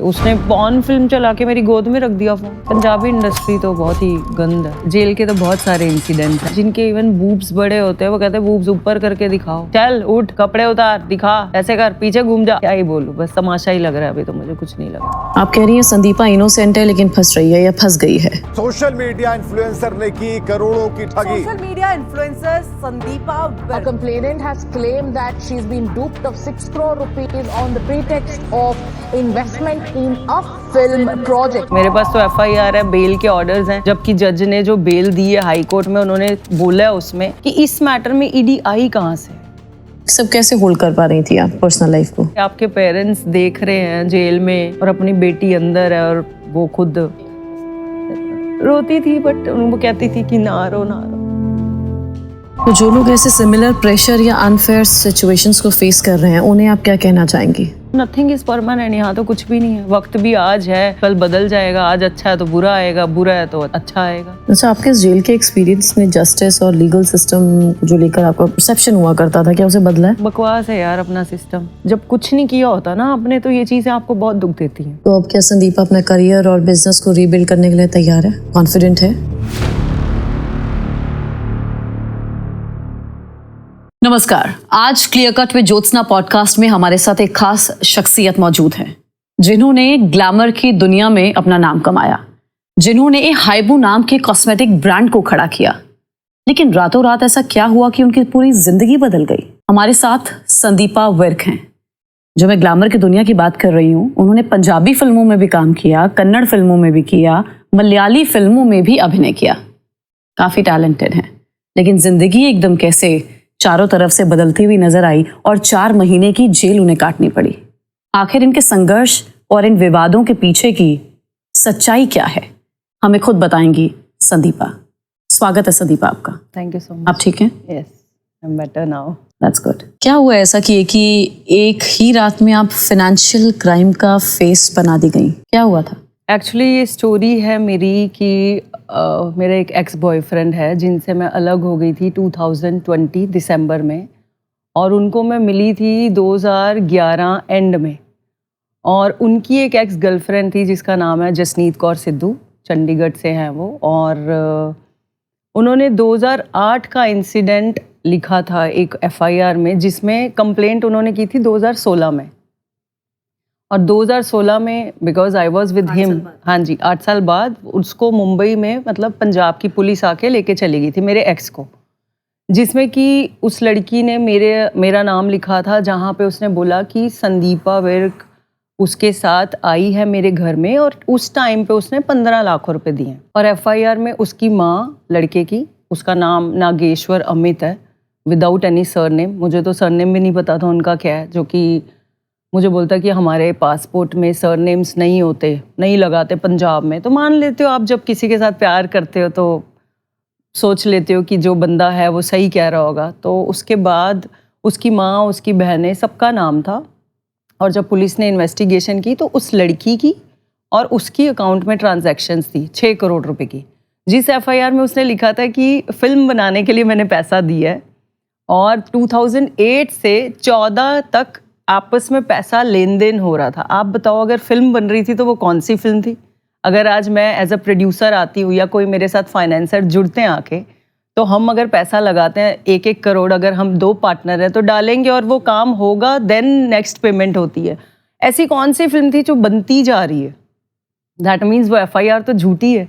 उसने porn film चला के मेरी गोद में रख दिया फोन। पंजाबी इंडस्ट्री तो बहुत ही गंद है। जेल के तो बहुत सारे इंसिडेंट्स हैं जिनके इवन बूब्स बड़े होते हैं। वो कहते हैं बूब्स ऊपर करके दिखाओ, चल उठ कपड़े उतार दिखा, ऐसे कर, पीछे घूम जा। क्या ही बोलूं, बस तमाशा ही लग रहा है अभी तो, मुझे कुछ नहीं लगा। आप कह रही हैं संदीपा इनोसेंट है लेकिन फंस रही है या फंस गई है। सोशल मीडिया इन्फ्लुएंसर ने की करोड़ों की ठगी। Social media influencer Sandeepa A complainant has claimed that she's been duped of 6 crore rupees on the pretext of investment in a film project. मेरे पास तो FIR है, बेल के ऑर्डर्स हैं, जबकि जज ने जो बेल दी है हाई कोर्ट में, उन्होंने बोला है उसमें कि इस मैटर में ईडी आई कहाँ से। सब कैसे होल्ड कर पा रही थी आप पर्सनल लाइफ को? आपके पेरेंट्स देख रहे हैं जेल में और अपनी बेटी अंदर है और वो खुद रोती थी, बट वो कहती थी कि ना रो ना रो। तो जो लोग ऐसे सिमिलर प्रेशर या अनफेयर सिचुएशंस को फेस कर रहे हैं उन्हें आप क्या कहना चाहेंगी? नथिंग इज परमानेंट, यहाँ तो कुछ भी नहीं है। वक्त भी आज है, कल बदल जाएगा। आज अच्छा है तो बुरा आएगा, बुरा है तो अच्छा आएगा। अच्छा, आपके जेल के एक्सपीरियंस में जस्टिस और लीगल सिस्टम जो लेकर आपका परसेप्शन हुआ करता था, क्या उसे बदला है? बकवास है यार अपना सिस्टम। जब कुछ नहीं किया होता ना आपने, तो ये चीजें आपको बहुत दुख देती हैं। तो अब क्या संदीपा अपना करियर और बिजनेस को रीबिल्ड करने के लिए तैयार है, कॉन्फिडेंट है? नमस्कार, आज clear cut with Jyotsna podcast में हमारे साथ एक खास शख्सियत मौजूद है जिन्होंने ग्लैमर की दुनिया में अपना नाम कमाया, जिन्होंने हाइबू नाम के कॉस्मेटिक ब्रांड को खड़ा किया। लेकिन रातों रात ऐसा क्या हुआ कि उनकी पूरी जिंदगी बदल गई? हमारे साथ संदीपा विर्क हैं। जो मैं ग्लैमर की दुनिया की बात कर रही हूँ, उन्होंने पंजाबी फिल्मों में भी काम किया, कन्नड़ फिल्मों में भी किया, मलयाली फिल्मों में भी अभिनय किया। काफी टैलेंटेड हैं, लेकिन जिंदगी एकदम कैसे चारों तरफ से बदलती हुई नजर आई और 4 महीने की जेल उन्हें काटनी पड़ी। आखिर इनके संघर्ष और इन विवादों के पीछे की सच्चाई क्या है, हमें खुद बताएंगी संदीपा। स्वागत है संदीपा आपका। Thank you so much. आप ठीक हैं? Yes, I am better now. That's good. क्या हुआ ऐसा कि एक ही रात में आप फाइनेंशियल क्राइम का फेस बना दी गई? क्या हुआ था? एक्चुअली ये स्टोरी है मेरी कि मेरा एक एक्स बॉयफ्रेंड है जिनसे मैं अलग हो गई थी 2020 दिसंबर में, और उनको मैं मिली थी 2011 एंड में। और उनकी एक एक्स गर्लफ्रेंड थी जिसका नाम है जसनीत कौर सिद्धू, चंडीगढ़ से हैं वो। और उन्होंने 2008 का इंसिडेंट लिखा था एक FIR में, जिसमें कंप्लेंट उन्होंने की थी 2016 में। और 2016 में because I was with him, हाँ जी, 8 साल बाद उसको मुंबई में, मतलब पंजाब की पुलिस आके लेके चली गई थी मेरे एक्स को, जिसमें कि उस लड़की ने मेरा नाम लिखा था, जहाँ पे उसने बोला कि संदीपा विर्क उसके साथ आई है मेरे घर में, और उस टाइम पे उसने 15 लाख रुपए दिए। और FIR में उसकी माँ लड़के की, उसका नाम नागेश्वर अमित है, विदाउट एनी सरनेम। मुझे तो सरनेम भी नहीं पता था उनका क्या है, जो कि मुझे बोलता कि हमारे पासपोर्ट में सरनेम्स नहीं होते, नहीं लगाते पंजाब में। तो मान लेते हो आप, जब किसी के साथ प्यार करते हो तो सोच लेते हो कि जो बंदा है वो सही कह रहा होगा। तो उसके बाद उसकी माँ, उसकी बहनें, सबका नाम था। और जब पुलिस ने इन्वेस्टिगेशन की तो उस लड़की की और उसकी अकाउंट में ट्रांजैक्शंस थी 6 करोड़ रुपए की, जिस FIR में उसने लिखा था कि फिल्म बनाने के लिए मैंने पैसा दिया है। और 2008 से 14 तक आपस में पैसा लेन देन हो रहा था। आप बताओ, अगर फिल्म बन रही थी तो वो कौन सी फिल्म थी? अगर आज मैं एज अ प्रोड्यूसर आती हूँ या कोई मेरे साथ फाइनेंसर जुड़ते हैं आके, तो हम अगर पैसा लगाते हैं 1-1 करोड़, अगर हम 2 पार्टनर हैं तो डालेंगे और वो काम होगा, देन नेक्स्ट पेमेंट होती है। ऐसी कौन सी फिल्म थी जो बनती जा रही है? दैट मीन्स वो FIR तो झूठी है।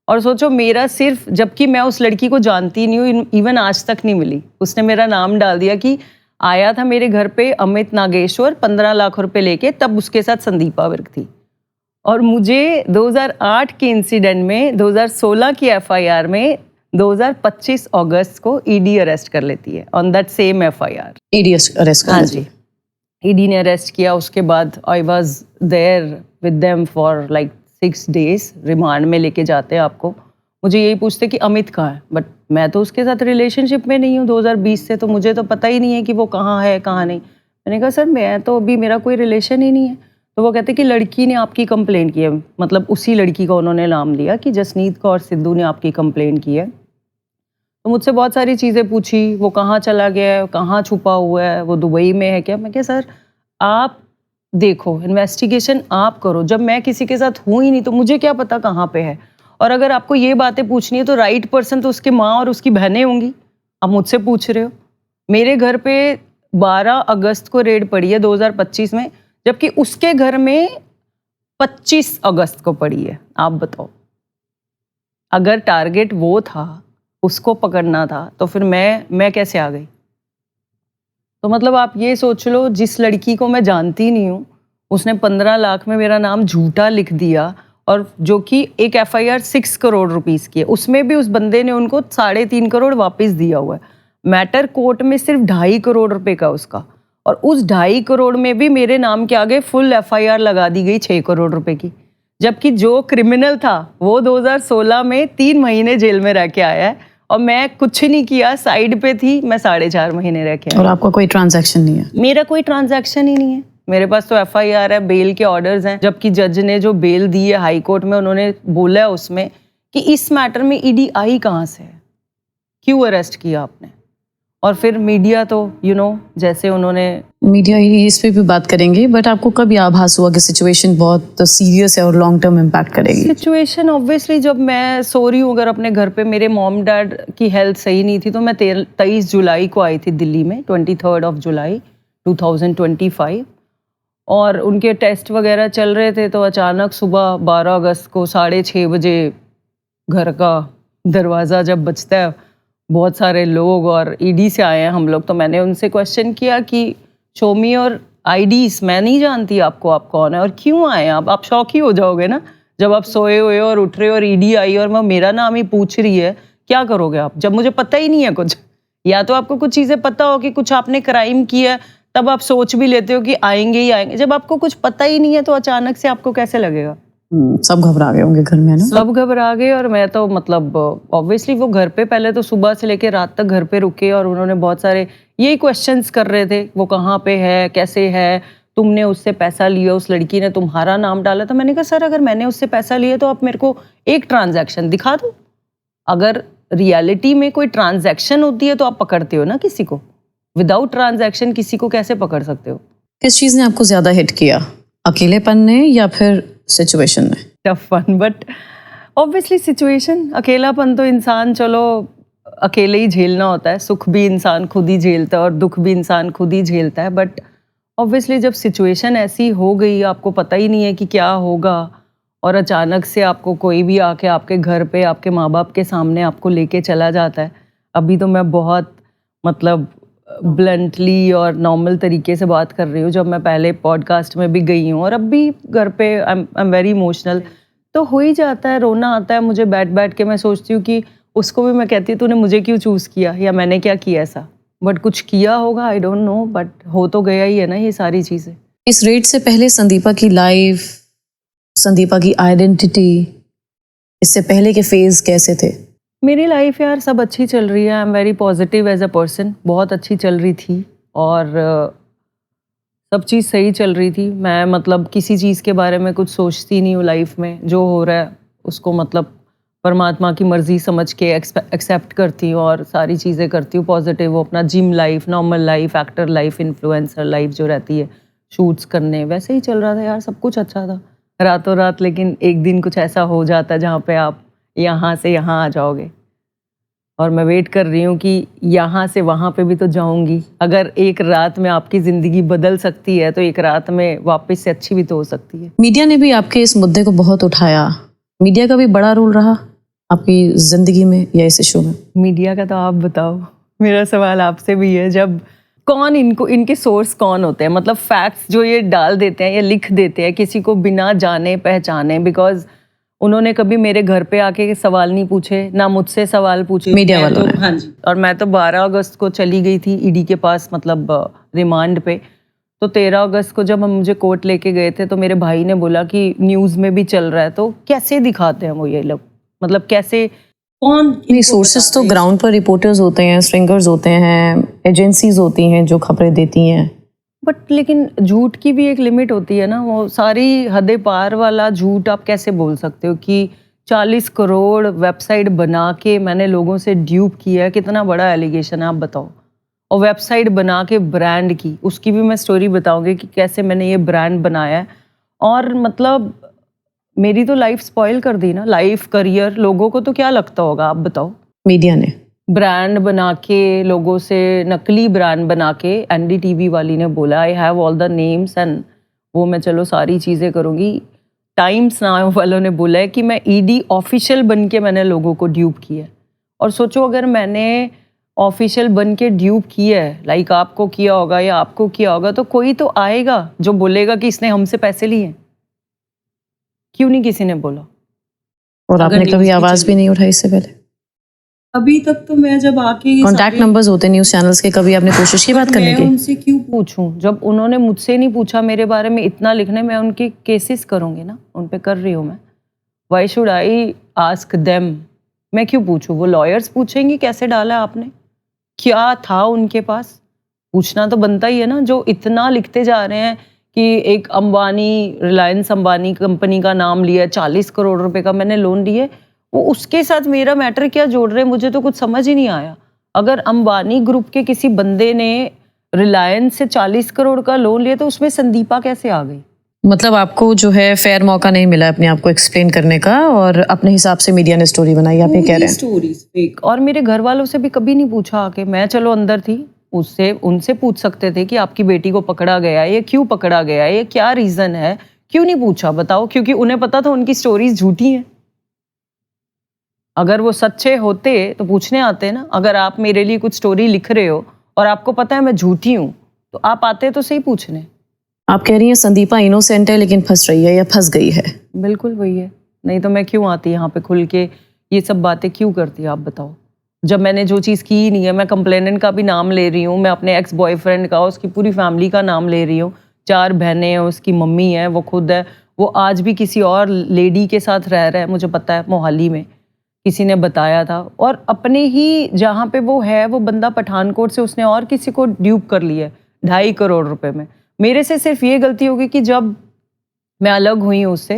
और सोचो, मेरा सिर्फ, जबकि मैं उस लड़की को जानती नहीं हूँ, इवन आज तक नहीं मिली, उसने मेरा नाम डाल दिया कि आया था मेरे घर पे अमित नागेश्वर 15 लाख रुपए लेके, तब उसके साथ संदीपा विर्क थी। और मुझे 2008 के इंसिडेंट में 2016 की FIR में 2025 अगस्त को ED अरेस्ट कर लेती है on that same FIR। ED arrest कर? हाँ जी, ED ने अरेस्ट किया। उसके बाद I was there with them for like 6 days। Remand में लेके जाते हैं आपको। मुझे यही पूछते कि अमित कहाँ है, बट मैं तो उसके साथ रिलेशनशिप में नहीं हूँ 2020 से, तो मुझे तो पता ही नहीं है कि वो कहाँ है कहाँ नहीं। मैंने कहा सर, मैं तो अभी, मेरा कोई रिलेशन ही नहीं है। तो वो कहते कि लड़की ने आपकी कंप्लेंट की है, मतलब उसी लड़की का उन्होंने नाम लिया कि जसनीत कौर सिद्धू ने आपकी कंप्लेंट की है। तो मुझसे बहुत सारी चीज़ें पूछी, वो कहाँ चला गया है, कहाँ छुपा हुआ है, वो दुबई में है क्या? मैं क्या सर, आप देखो, इन्वेस्टिगेशन आप करो। जब मैं किसी के साथ हूँ ही नहीं तो मुझे क्या पता कहाँ पे है। और अगर आपको ये बातें पूछनी है तो राइट पर्सन तो उसके माँ और उसकी बहनें होंगी। आप मुझसे पूछ रहे हो। मेरे घर पे 12 अगस्त को रेड पड़ी है 2025 में, जबकि उसके घर में 25 अगस्त को पड़ी है। आप बताओ, अगर टारगेट वो था, उसको पकड़ना था, तो फिर मैं कैसे आ गई? तो मतलब आप ये सोच लो, जिस लड़की को मैं जानती नहीं हूँ, उसने 15 लाख में मेरा नाम झूठा लिख दिया, और जो कि एक एफआईआर 6 करोड़ रुपीस की है, उसमें भी उस बंदे ने उनको 3.5 करोड़ वापस दिया हुआ है। मैटर कोर्ट में सिर्फ 2.5 करोड़ रुपए का उसका, और उस 2.5 करोड़ में भी मेरे नाम के आगे फुल एफआईआर लगा दी गई 6 करोड़ रुपए की। जबकि जो क्रिमिनल था वो 2016 में 3 महीने जेल में रह के आया है, और मैं कुछ नहीं किया, साइड पे थी, मैं 4.5 महीने रह के आई। और आपका कोई ट्रांजैक्शन नहीं है? मेरा कोई ट्रांजैक्शन ही नहीं है। मेरे पास तो एफआईआर है, बेल के ऑर्डर्स हैं, जबकि जज ने जो बेल दी है हाई कोर्ट में, उन्होंने बोला है उसमें कि इस मैटर में ईडी आई कहाँ से है, क्यों अरेस्ट किया आपने। और फिर मीडिया तो जैसे उन्होंने मीडिया इस पे भी बात करेंगे, बट आपको कब ये आभास हुआ कि सिचुएशन बहुत सीरियस है और लॉन्ग टर्म इम्पैक्ट करेगी? सिचुएशन ऑब्वियसली, जब मैं सो रही हूँ अगर अपने घर पे, मेरे मॉम डैड की हेल्थ सही नहीं थी, तो मैं 23 जुलाई को आई थी दिल्ली में, 23 जुलाई 2025, और उनके टेस्ट वगैरह चल रहे थे। तो अचानक सुबह 12 अगस्त को 6:30 बजे घर का दरवाज़ा जब बजता है, बहुत सारे लोग और ईडी से आए हैं हम लोग, तो मैंने उनसे क्वेश्चन किया कि शो मी और आईडीज, मैं नहीं जानती आपको, आप कौन है और क्यों आए हैं आप शौक ही हो जाओगे ना, जब आप सोए हुए और उठ रहे हो और ईडी आई और मैं मेरा नाम ही पूछ रही है, क्या करोगे आप जब मुझे पता ही नहीं है कुछ। या तो आपको कुछ चीज़ें पता हो कि कुछ आपने क्राइम किया, तब आप सोच भी लेते हो कि आएंगे ही आएंगे। जब आपको कुछ पता ही नहीं है तो अचानक से आपको कैसे लगेगा? सब घबरा गए होंगे घर में ना? सब घबरा गए, और मैं तो मतलब ऑब्वियसली वो घर पे पहले तो सुबह से लेके रात तक घर पे रुके, और उन्होंने बहुत सारे यही क्वेश्चंस कर रहे थे, वो कहाँ पे है, कैसे है, तुमने उससे पैसा लिया, उस लड़की ने तुम्हारा नाम डाला। तो मैंने कहा सर, अगर मैंने उससे पैसा लिया तो आप मेरे को एक ट्रांजैक्शन दिखा दो। अगर रियलिटी में कोई ट्रांजैक्शन होती है तो आप पकड़ते हो ना किसी को, विदाउट ट्रांजैक्शन किसी को कैसे पकड़ सकते हो? किस चीज़ ने आपको ज़्यादा हिट किया, अकेलेपन ने या फिर सिचुएशन में? Tough one, but obviously situation. अकेलापन तो इंसान चलो अकेले ही झेलना होता है, सुख भी इंसान खुद ही झेलता है और दुख भी इंसान खुद ही झेलता है, बट ऑब्वियसली जब सिचुएशन ऐसी हो गई, आपको पता ही नहीं है कि क्या होगा, और अचानक से आपको कोई भी आके आपके घर पे आपके माँ बाप के सामने आपको लेके चला जाता है। अभी तो मैं बहुत मतलब ब्लंटली और नॉर्मल तरीके से बात कर रही हूँ, जब मैं पहले पॉडकास्ट में भी गई हूँ और अब भी घर पे आई एम वेरी इमोशनल, तो हो ही जाता है, रोना आता है मुझे। बैठ बैठ के मैं सोचती हूँ कि उसको भी मैं कहती हूँ तूने मुझे क्यों चूज़ किया, या मैंने क्या किया ऐसा, बट कुछ किया होगा, आई डोंट नो, बट हो तो गया ही है ना ये सारी चीज़ें। इस रेड से पहले संदीपा की लाइफ, संदीपा की आइडेंटिटी, इससे पहले के फेज कैसे थे? मेरी लाइफ यार सब अच्छी चल रही है, I am very positive as a person, बहुत अच्छी चल रही थी, और सब चीज़ सही चल रही थी। मैं मतलब किसी चीज़ के बारे में कुछ सोचती नहीं हूँ लाइफ में, जो हो रहा है उसको मतलब परमात्मा की मर्जी समझ के एक्सेप्ट करती हूँ और सारी चीज़ें करती हूँ पॉजिटिव। वो अपना gym life, normal life, actor life, influencer life जो रहती है शूट्स करने, वैसे ही चल रहा था यार, सब कुछ अच्छा था रातों रात। लेकिन एक दिन कुछ ऐसा हो जाता है जहाँ पे आप यहाँ से यहाँ आ जाओगे, और मैं वेट कर रही हूँ कि यहाँ से वहाँ पे भी तो जाऊँगी। अगर एक रात में आपकी ज़िंदगी बदल सकती है तो एक रात में वापस से अच्छी भी तो हो सकती है। मीडिया ने भी आपके इस मुद्दे को बहुत उठाया, मीडिया का भी बड़ा रोल रहा आपकी ज़िंदगी में या इस इशू में? मीडिया का तो आप बताओ, मेरा सवाल आपसे भी है। जब कौन इनके सोर्स कौन होते हैं, मतलब फैक्ट्स जो ये डाल देते हैं या लिख देते हैं किसी को बिना जाने पहचाने, बिकॉज उन्होंने कभी मेरे घर पे आके सवाल नहीं पूछे, ना मुझसे सवाल पूछे मीडिया वालों ने। हाँ जी, और मैं तो 12 अगस्त को चली गई थी ईडी के पास, मतलब रिमांड पे। तो 13 अगस्त को जब हम मुझे कोर्ट लेके गए थे तो मेरे भाई ने बोला कि न्यूज़ में भी चल रहा है, तो कैसे दिखाते हैं वो ये लोग, मतलब कैसे, कौन? सोर्सेस तो ग्राउंड पर रिपोर्टर्स होते हैं, स्ट्रिंगर्स होते हैं, एजेंसीज होती हैं जो खबरें देती हैं। बट लेकिन झूठ की भी एक लिमिट होती है ना, वो सारी हदें पार वाला झूठ आप कैसे बोल सकते हो कि 40 करोड़ वेबसाइट बना के मैंने लोगों से ड्यूप किया है? कितना बड़ा एलिगेशन है, आप बताओ। और वेबसाइट बना के ब्रांड की, उसकी भी मैं स्टोरी बताऊंगी कि कैसे मैंने ये ब्रांड बनाया है। और मतलब मेरी तो लाइफ स्पॉइल कर दी ना, लाइफ, करियर। लोगों को तो क्या लगता होगा, आप बताओ। मीडिया ने ब्रांड बना के, लोगों से नकली ब्रांड बना के, एनडीटीवी वाली ने बोला I have all the names and वो मैं चलो सारी चीज़ें करूँगी। टाइम्स नाउ वालों ने बोला है कि मैं ईडी ऑफिशियल बन के मैंने लोगों को ड्यूप किया है। और सोचो अगर मैंने ऑफिशियल बन के ड्यूप किया है, लाइक आपको किया होगा या आपको किया होगा, तो कोई तो आएगा जो बोलेगा कि इसने हमसे पैसे लिए हैं। क्यों नहीं किसी ने बोला? और अगर आपने कभी न्यूज़ की आवाज चली। भी नहीं उठाई इससे पहले? अभी तक तो मैं जब आके ये कॉन्टैक्ट नंबर्स होते न्यूज चैनल्स के, कभी आपने कोशिश की बात करने मैं की? उनसे क्यों पूछूं? जब उन्होंने मुझसे नहीं पूछा मेरे बारे में इतना लिखने, मैं उनके केसेस करूंगी ना, उन पे कर रही हूँ मैं। Why should I ask them? मैं क्यों पूछूं? वो लॉयर्स पूछेंगी कैसे डाला आपने, क्या था उनके पास। पूछना तो बनता ही है ना। जो इतना लिखते जा रहे हैं कि एक अंबानी, रिलायंस अंबानी कंपनी का नाम लिया, 40 करोड़ रुपए का मैंने लोन लिए, वो उसके साथ मेरा मैटर क्या जोड़ रहे हैं, मुझे तो कुछ समझ ही नहीं आया। अगर अंबानी ग्रुप के किसी बंदे ने रिलायंस से 40 करोड़ का लोन लिया तो उसमें संदीपा कैसे आ गई? मतलब आपको जो है फेयर मौका नहीं मिला अपने आप को एक्सप्लेन करने का, और अपने हिसाब से मीडिया ने स्टोरी बनाई, आप ये कह रहे हैं? Stories fake. और मेरे घर वालों से भी कभी नहीं पूछा आके। मैं चलो अंदर थी, उससे उनसे पूछ सकते थे कि आपकी बेटी को पकड़ा गया है, ये क्यों पकड़ा गया है, ये क्या रीजन है, क्यों नहीं पूछा बताओ? क्योंकि उन्हें पता था उनकी स्टोरीज झूठी हैं। अगर वो सच्चे होते तो पूछने आते ना। अगर आप मेरे लिए कुछ स्टोरी लिख रहे हो और आपको पता है मैं झूठी हूँ, तो आप आते तो सही पूछने। आप कह रही हैं संदीपा इनोसेंट है लेकिन फंस रही है या फंस गई है? बिल्कुल वही है। नहीं तो मैं क्यों आती यहाँ पे खुल के ये सब बातें क्यों करती, आप बताओ? जब मैंने जो चीज़ की ही नहीं है। मैं कंप्लेनेंट का भी नाम ले रही हूँ, मैं अपने एक्स बॉयफ्रेंड का, उसकी पूरी फैमिली का नाम ले रही हूँ। 4 बहनें हैं, उसकी मम्मी है, वो खुद है, वो आज भी किसी और लेडी के साथ रह रहा है, मुझे पता है, मोहाली में किसी ने बताया था। और अपने ही जहाँ पे वो है, वो बंदा पठानकोट से उसने और किसी को ड्यूप कर लिया 2.5 करोड़ रुपए में। मेरे से सिर्फ ये गलती होगी कि जब मैं अलग हुई हूँ उससे,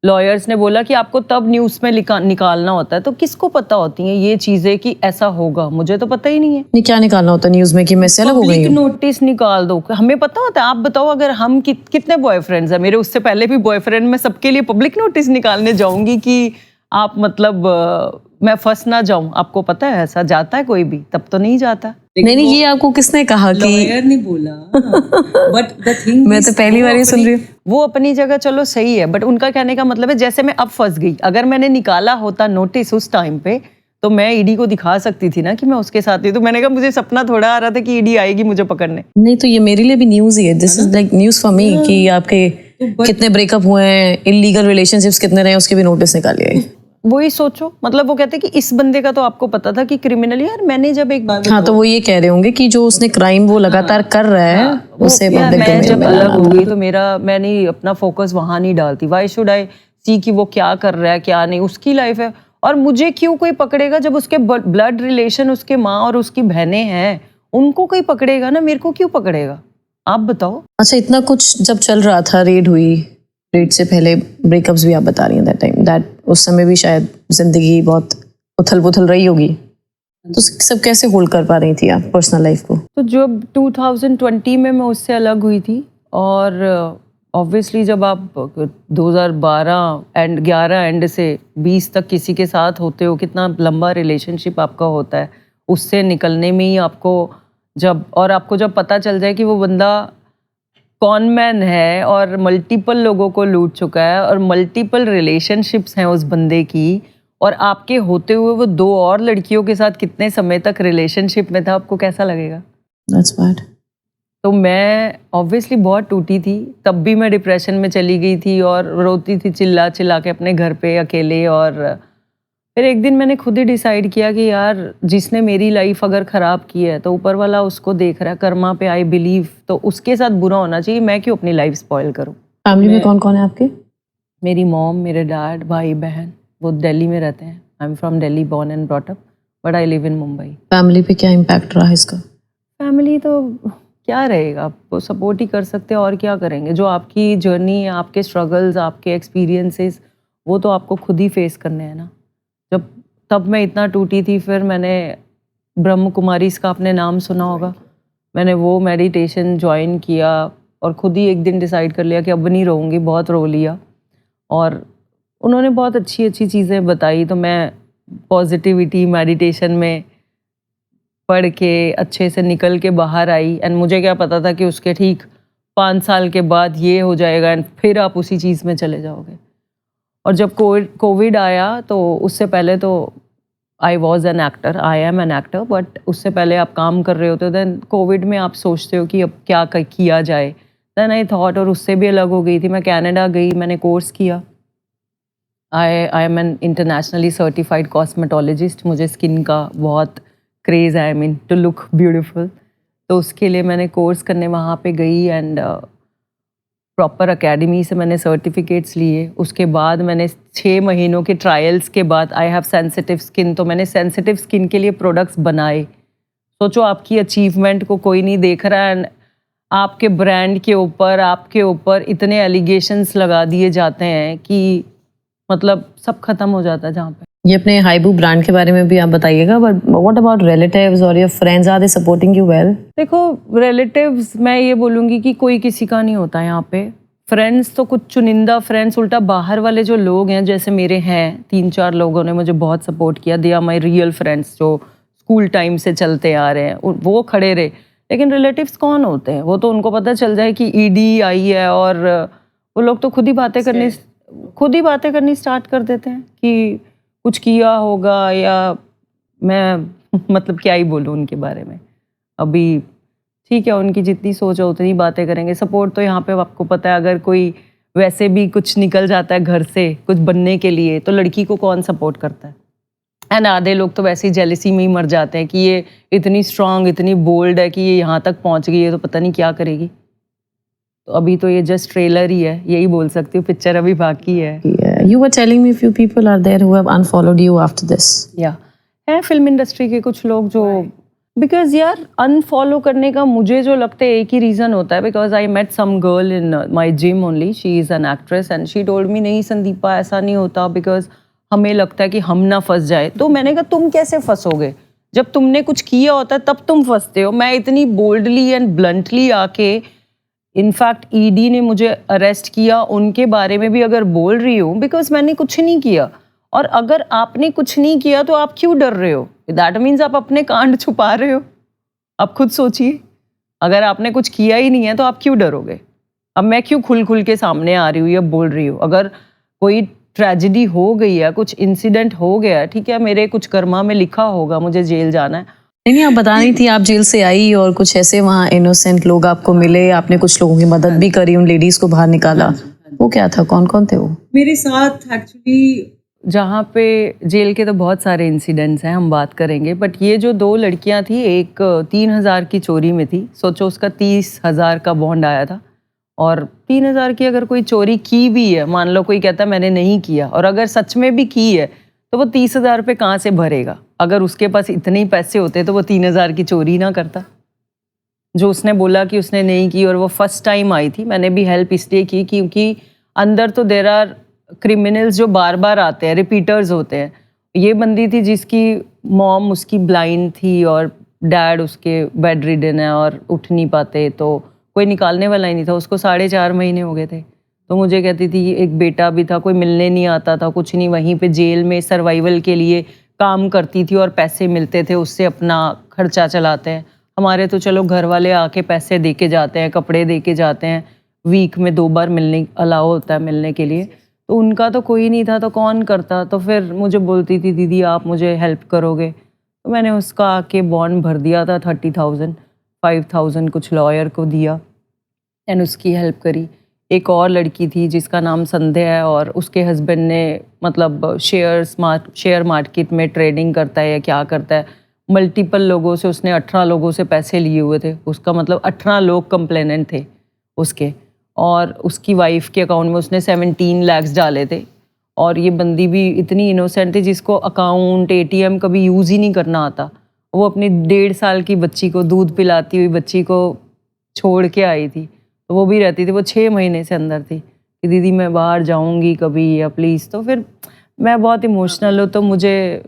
लॉयर्स ने बोला कि आपको तब न्यूज़ में निकालना होता है। तो किसको पता होती हैं ये चीज़ें कि ऐसा होगा? मुझे तो पता ही नहीं है। नहीं, क्या निकालना होता है न्यूज में कि मैं से अलग हो गई पब्लिक हूँ? नोटिस निकाल दो, हमें पता होता है। आप बताओ, अगर हम कितने बॉयफ्रेंड्स हैं मेरे, उससे पहले भी बॉयफ्रेंड, मैं सबके लिए पब्लिक नोटिस निकालने जाऊंगी कि आप मतलब मैं फंस ना जाऊं? आपको पता है ऐसा जाता है कोई भी? तब तो नहीं जाता। नहीं नहीं, ये आपको किसने कहा कि? लॉयर ने बोला। बट द थिंग, मैं तो पहली बार ये सुन रही हूँ। वो अपनी जगह चलो सही है, बट उनका कहने का मतलब है जैसे मैं अब फंस गई। अगर मैंने निकाला होता नोटिस उस टाइम पे, तो मैं ईडी को दिखा सकती थी ना कि मैं उसके साथ थी। तो मैंने कहा मुझे सपना थोड़ा आ रहा था कि ईडी आएगी मुझे पकड़ने। नहीं तो ये मेरे लिए भी न्यूज ही है। This is like news for me कि आपके कितने ब्रेकअप हुए हैं, इलीगल रिलेशनशिप्स कितने रहे, उसके भी नोटिस निकाले। वही सोचो, मतलब वो कहते कि इस बंदे का तो आपको पता था कि क्रिमिनल। यार मैंने जब एक बार, हाँ, तो वो ये कह रहे होंगे कि जो उसने क्राइम वो लगातार कर रहा है उसे यार पब्लिक मैं डोमेन जब में अलग लाना। हो गई तो मैं नहीं अपना फोकस वहां नहीं डालती। वाई शुड आई सी कि वो क्या कर रहा है क्या नहीं, उसकी लाइफ है। और मुझे क्यों कोई पकड़ेगा? जब उसके ब्लड रिलेशन, उसके माँ और उसकी बहनें हैं, उनको कोई पकड़ेगा ना, मेरे को क्यों पकड़ेगा? आप बताओ। अच्छा, इतना कुछ जब चल रहा था, रेड हुई, रेड से पहले ब्रेकअप्स भी आप बता रही हैं, दैट टाइम, दैट उस समय भी शायद जिंदगी बहुत उथल पुथल रही होगी, तो सब कैसे होल्ड कर पा रही थी आप पर्सनल लाइफ को? तो जब 2020 में मैं उससे अलग हुई थी, और ऑब्वियसली जब आप 2012 एंड 11 एंड से 20 तक किसी के साथ होते हो, कितना लंबा रिलेशनशिप आपका होता है, उससे निकलने में ही आपको जब पता चल जाए कि वो बंदा कॉनमैन है और मल्टीपल लोगों को लूट चुका है और मल्टीपल रिलेशनशिप्स हैं उस बंदे की, और आपके होते हुए वो 2 और लड़कियों के साथ कितने समय तक रिलेशनशिप में था, आपको कैसा लगेगा? That's bad. तो मैं ऑब्वियसली बहुत टूटी थी। तब भी मैं डिप्रेशन में चली गई थी और रोती थी चिल्ला चिल्ला के अपने घर पे अकेले। और फिर एक दिन मैंने खुद ही डिसाइड किया कि यार जिसने मेरी लाइफ अगर ख़राब की है तो ऊपर वाला उसको देख रहा है, कर्मा पे आई बिलीव, तो उसके साथ बुरा होना चाहिए। मैं क्यों अपनी लाइफ स्पॉइल करूँ? फैमिली में कौन कौन है आपके? मेरी मॉम, मेरे डैड, भाई बहन, वो दिल्ली में रहते हैं। I am from Delhi, born and brought up, but I live in Mumbai. Family पे क्या इम्पैक्ट रहा है इसका? फैमिली तो क्या रहेगा, आपको सपोर्ट ही कर सकते हैं और क्या करेंगे। जो आपकी जर्नी है, आपके स्ट्रगल्स, आपके एक्सपीरियंसेस, वो तो आपको खुद ही फेस करने हैं ना। तब मैं इतना टूटी थी, फिर मैंने ब्रह्म कुमारीज का आपने नाम सुना होगा, मैंने वो मेडिटेशन ज्वाइन किया और खुद ही एक दिन डिसाइड कर लिया कि अब नहीं रहूँगी, बहुत रो लिया। और उन्होंने बहुत अच्छी अच्छी चीज़ें बताई, तो मैं पॉजिटिविटी मेडिटेशन में पढ़ के अच्छे से निकल के बाहर आई। एंड मुझे क्या पता था कि उसके ठीक 5 साल के बाद ये हो जाएगा एंड फिर आप उसी चीज़ में चले जाओगे। और जब कोविड आया तो उससे पहले तो I was an actor, I am an actor, but उससे पहले आप काम कर रहे होते हो। देन कोविड में आप सोचते हो कि अब क्या किया जाए। देन आई थॉट, और उससे भी अलग हो गई थी, मैं कनाडा गई, मैंने कोर्स किया। I am an internationally certified cosmetologist. मुझे स्किन का बहुत क्रेज़ है, I mean to look beautiful. तो उसके लिए मैंने कोर्स करने वहाँ पे गई एंड प्रॉपर एकेडमी से मैंने सर्टिफिकेट्स लिए। उसके बाद मैंने 6 महीनों के ट्रायल्स के बाद, आई हैव सेंसिटिव स्किन, तो मैंने सेंसिटिव स्किन के लिए प्रोडक्ट्स बनाए। सोचो आपकी अचीवमेंट को कोई नहीं देख रहा एंड आपके ब्रांड के ऊपर, आपके ऊपर इतने एलिगेशंस लगा दिए जाते हैं कि मतलब सब खत्म हो जाता है जहाँ पे। ये अपने हाइबू ब्रांड के बारे में भी आप बताइएगा, बट व्हाट अबाउट रिलेटिव्स और your friends, are they supporting you well? देखो रिलेटिव्स, मैं ये बोलूँगी कि कोई किसी का नहीं होता यहाँ पे। फ्रेंड्स तो कुछ चुनिंदा फ्रेंड्स, उल्टा बाहर वाले जो लोग हैं, जैसे मेरे हैं 3-4 लोगों ने मुझे बहुत सपोर्ट किया। They are my real friends, जो स्कूल टाइम से चलते आ रहे हैं, वो खड़े रहे। लेकिन रिलेटिव्स कौन होते हैं? वो तो उनको पता चल जाए कि ईडी आई है और वो लोग तो खुद ही बातें करनी स्टार्ट कर देते हैं कि कुछ किया होगा, या मैं मतलब क्या ही बोलूँ उनके बारे में। अभी ठीक है, उनकी जितनी सोच है उतनी बातें करेंगे। सपोर्ट तो यहाँ पे आपको पता है, अगर कोई वैसे भी कुछ निकल जाता है घर से कुछ बनने के लिए, तो लड़की को कौन सपोर्ट करता है? एंड आधे लोग तो वैसे ही जेलसी में ही मर जाते हैं कि ये इतनी स्ट्रांग, इतनी बोल्ड है कि ये यहाँ तक पहुँच गई है, तो पता नहीं क्या करेगी। तो अभी तो ये जस्ट ट्रेलर ही है, यही बोल सकती हूँ, पिक्चर अभी बाकी है। You were telling me few people are there who have unfollowed you after this. या है फिल्म इंडस्ट्री के कुछ लोग जो, बिकॉज यार अनफॉलो करने का मुझे जो लगता है एक ही रीज़न होता है। Because I met some girl in my gym only, she is an actress and she told me, नहीं संदीपा ऐसा नहीं होता, बिकॉज हमें लगता है कि हम ना फंस जाए। तो मैंने कहा तुम कैसे फंसोगे? जब तुमने कुछ किया होता है तब तुम फंसते हो। मैं इतनी बोल्डली एंड ब्लंटली आके, इनफैक्ट ईडी ने मुझे अरेस्ट किया, उनके बारे में भी अगर बोल रही हूँ, बिकॉज मैंने कुछ नहीं किया। और अगर आपने कुछ नहीं किया तो आप क्यों डर रहे हो? दैट मीन्स आप अपने कांड छुपा रहे हो। आप खुद सोचिए, अगर आपने कुछ किया ही नहीं है तो आप क्यों डरोगे? अब मैं क्यों खुल के सामने आ रही हूँ या बोल रही हूँ? अगर कोई ट्रेजिडी हो गई है, कुछ इंसिडेंट हो गया, ठीक है, मेरे कुछ कर्मा में लिखा होगा मुझे जेल जाना है। नहीं, आप बता रही थी आप जेल से आई और कुछ ऐसे वहाँ इनोसेंट लोग आपको मिले, आपने कुछ लोगों की मदद भी करी, उन लेडीज को बाहर निकाला। वो क्या था, कौन कौन थे वो? मेरे साथ एक्चुअली जहाँ पे जेल के तो बहुत सारे इंसिडेंट्स हैं, हम बात करेंगे, बट ये जो 2 लड़कियाँ थी, एक 3,000 की चोरी में थी। सोचो उसका 30,000 का बॉन्ड आया था, और 3,000 की अगर कोई चोरी की भी है, मान लो कोई कहता है मैंने नहीं किया, और अगर सच में भी की है तो वो 30,000 रुपये कहाँ से भरेगा? अगर उसके पास इतने ही पैसे होते तो वो 3,000 की चोरी ना करता। जो उसने बोला कि उसने नहीं की, और वो फर्स्ट टाइम आई थी, मैंने भी हेल्प इसलिए की क्योंकि अंदर तो देयर आर क्रिमिनल्स जो बार बार आते हैं, रिपीटर्स होते हैं। ये बंदी थी जिसकी मॉम उसकी ब्लाइंड थी और डैड उसके बेड रिडन है और उठ नहीं पाते, तो कोई निकालने वाला ही नहीं था। उसको 4.5 महीने हो गए थे। तो मुझे कहती थी, एक बेटा भी था, कोई मिलने नहीं आता था, कुछ नहीं, वहीं पे जेल में सर्वाइवल के लिए काम करती थी और पैसे मिलते थे, उससे अपना खर्चा चलाते हैं। हमारे तो चलो घर वाले आके पैसे दे के जाते हैं, कपड़े दे के जाते हैं, वीक में 2 बार मिलने अलाउ होता है मिलने के लिए। तो उनका तो कोई नहीं था, तो कौन करता? तो फिर मुझे बोलती थी, दीदी आप मुझे हेल्प करोगे? तो मैंने उसका आके बॉन्ड भर दिया था 30,000, 5,000 कुछ लॉयर को दिया एंड उसकी हेल्प करी। एक और लड़की थी जिसका नाम संध्या है, और उसके हस्बैंड ने मतलब शेयर मार्केट में ट्रेडिंग करता है या क्या करता है, मल्टीपल लोगों से उसने 18 लोगों से पैसे लिए हुए थे। उसका मतलब 18 लोग कंप्लेनेंट थे उसके, और उसकी वाइफ के अकाउंट में उसने 17 लाख डाले थे। और ये बंदी भी इतनी इनोसेंट थी जिसको अकाउंट, ATM कभी यूज़ ही नहीं करना आता। वो अपनी 1.5 साल की बच्ची को, दूध पिलाती हुई बच्ची को छोड़ के आई थी, तो वो भी रहती थी। वो 6 महीने से अंदर थी कि दीदी मैं बाहर जाऊंगी कभी, या प्लीज़। तो फिर मैं बहुत इमोशनल हूँ, तो मुझे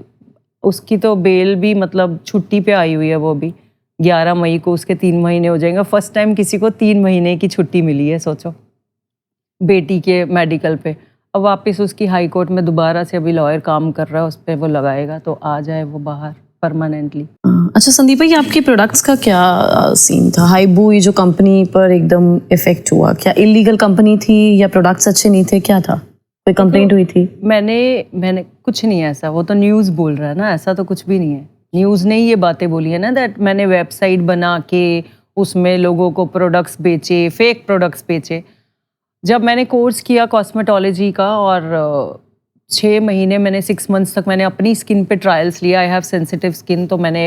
उसकी तो बेल भी मतलब छुट्टी पे आई हुई है वो भी। 11 मई को उसके 3 महीने हो जाएंगे। फर्स्ट टाइम किसी को 3 महीने की छुट्टी मिली है, सोचो, बेटी के मेडिकल पे। अब वापस उसकी हाई कोर्ट में दोबारा से अभी लॉयर काम कर रहा है, उस पर वो लगाएगा तो आ जाए वो बाहर परमानेंटली। अच्छा संदीप भाई, आपके प्रोडक्ट्स का क्या सीन था? हाइबू ये जो कंपनी पर एकदम इफेक्ट हुआ, क्या इलीगल कंपनी थी या प्रोडक्ट्स अच्छे नहीं थे, क्या था? कोई कंप्लेंट हुई थी? मैंने कुछ नहीं है ऐसा, वो तो न्यूज़ बोल रहा है ना, ऐसा तो कुछ भी नहीं है। न्यूज़ ने ही ये बातें बोली है ना दैट मैंने वेबसाइट बना के उसमें लोगों को प्रोडक्ट्स बेचे, फेक प्रोडक्ट्स बेचे। जब मैंने कोर्स किया कॉस्मेटोलॉजी का और 6 महीने मैंने 6 मंथ्स तक मैंने अपनी स्किन पे ट्रायल्स लिया। आई हैव सेंसिटिव स्किन, तो मैंने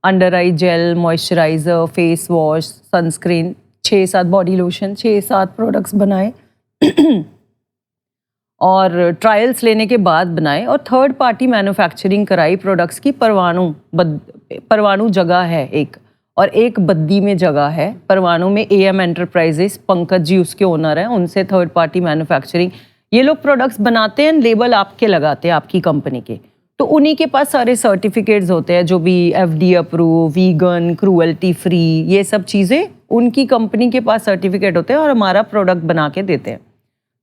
under eye gel, moisturiser, face wash, sunscreen, 6-7 body lotion, 6-7 products बनाए और ट्रायल्स लेने के बाद बनाए और थर्ड पार्टी मैन्युफैक्चरिंग कराई प्रोडक्ट्स की। परवाणु जगह है एक, और एक बद्दी में जगह है। परवाणु में AM एंटरप्राइजेस, पंकज जी उसके ओनर हैं, उनसे थर्ड पार्टी मैन्युफैक्चरिंग। ये लोग प्रोडक्ट्स बनाते हैं, लेबल आपके लगाते हैं आपकी कंपनी के, तो उन्हीं के पास सारे सर्टिफिकेट्स होते हैं जो भी FD approve, vegan, cruelty free, ये सब चीज़ें उनकी कंपनी के पास सर्टिफिकेट होते हैं और हमारा प्रोडक्ट बना के देते हैं।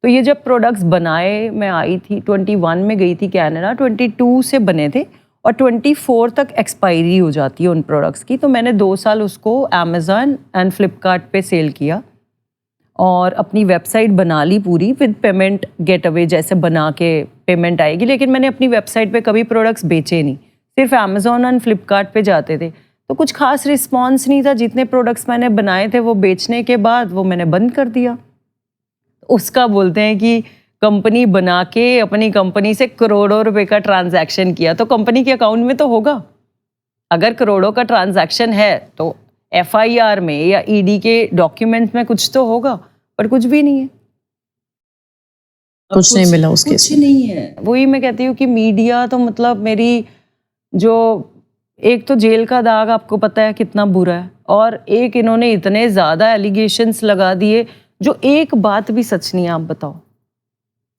तो ये जब प्रोडक्ट्स बनाए, मैं आई थी 21 में गई थी कनाडा, 22 से बने थे और 24 तक एक्सपायरी हो जाती है उन प्रोडक्ट्स की। तो मैंने 2 साल उसको अमेज़न एंड फ्लिपकार्ट पे सेल किया और अपनी वेबसाइट बना ली पूरी विद पेमेंट गेटअवे, जैसे बना के पेमेंट आएगी। लेकिन मैंने अपनी वेबसाइट पे कभी प्रोडक्ट्स बेचे नहीं, सिर्फ अमेज़न एंड फ्लिपकार्ट पे जाते थे। तो कुछ खास रिस्पॉन्स नहीं था। जितने प्रोडक्ट्स मैंने बनाए थे वो बेचने के बाद वो मैंने बंद कर दिया। उसका बोलते हैं कि कंपनी बना के अपनी कंपनी से करोड़ों रुपए का ट्रांजैक्शन किया, तो कंपनी के अकाउंट में तो होगा। अगर करोड़ों का ट्रांजैक्शन है तो FIR में या ED के डॉक्यूमेंट्स में कुछ तो होगा, पर कुछ भी नहीं है। कुछ नहीं मिला उस केस कुछ नहीं है। वही मैं कहती हूँ कि मीडिया तो मतलब मेरी जो एक तो जेल का दाग आपको पता है कितना बुरा है, और एक इन्होंने इतने ज़्यादा एलिगेशंस लगा दिए जो एक बात भी सच नहीं है, आप बताओ।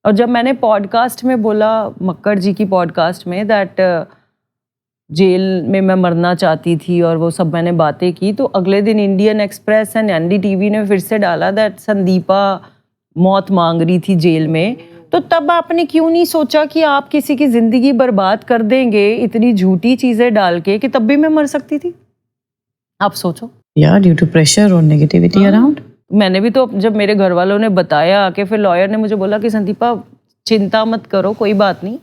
और जब मैंने पॉडकास्ट में बोला, मक्कड़ जी की पॉडकास्ट में, दैट जेल में मैं मरना चाहती थी और वो सब मैंने बातें की, तो अगले दिन इंडियन एक्सप्रेस एंड NDTV ने फिर से डाला दैट संदीपा मौत मांग रही थी जेल में। तो तब आपने क्यों नहीं सोचा कि आप किसी की ज़िंदगी बर्बाद कर देंगे इतनी झूठी चीज़ें डाल के, कि तब भी मैं मर सकती थी? आप सोचो। या ड्यू टू प्रेशर और नेगेटिविटी अराउंड। मैंने भी तो, जब मेरे घर वालों ने बताया कि फिर लॉयर ने मुझे बोला कि संदीपा चिंता मत करो, कोई बात नहीं,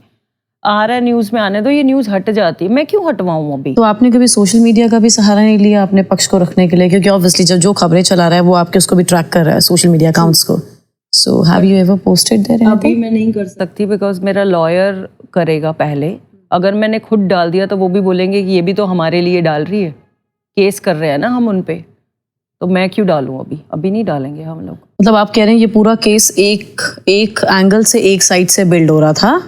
आ रहा है न्यूज़ में आने दो, ये न्यूज़ हट जाती है। मैं क्यों हटवाऊँ अभी? तो आपने कभी सोशल मीडिया का भी सहारा नहीं लिया अपने पक्ष को रखने के लिए? क्योंकि ऑब्वियसली जब जो खबरें चला रहा है वो आपके उसको भी ट्रैक कर रहा है, सोशल मीडिया अकाउंट्स को। So have you ever posted there? अभी मैं नहीं कर सकती बिकॉज मेरा लॉयर करेगा पहले। अगर मैंने खुद डाल दिया तो वो भी बोलेंगे कि ये भी तो हमारे लिए डाल रही है, केस कर रहे हैं ना हम उन पे, तो मैं क्यों डालूं? अभी नहीं डालेंगे हम लोग। मतलब आप कह रहे हैं ये पूरा केस एक एंगल से, एक साइड से बिल्ड हो रहा था,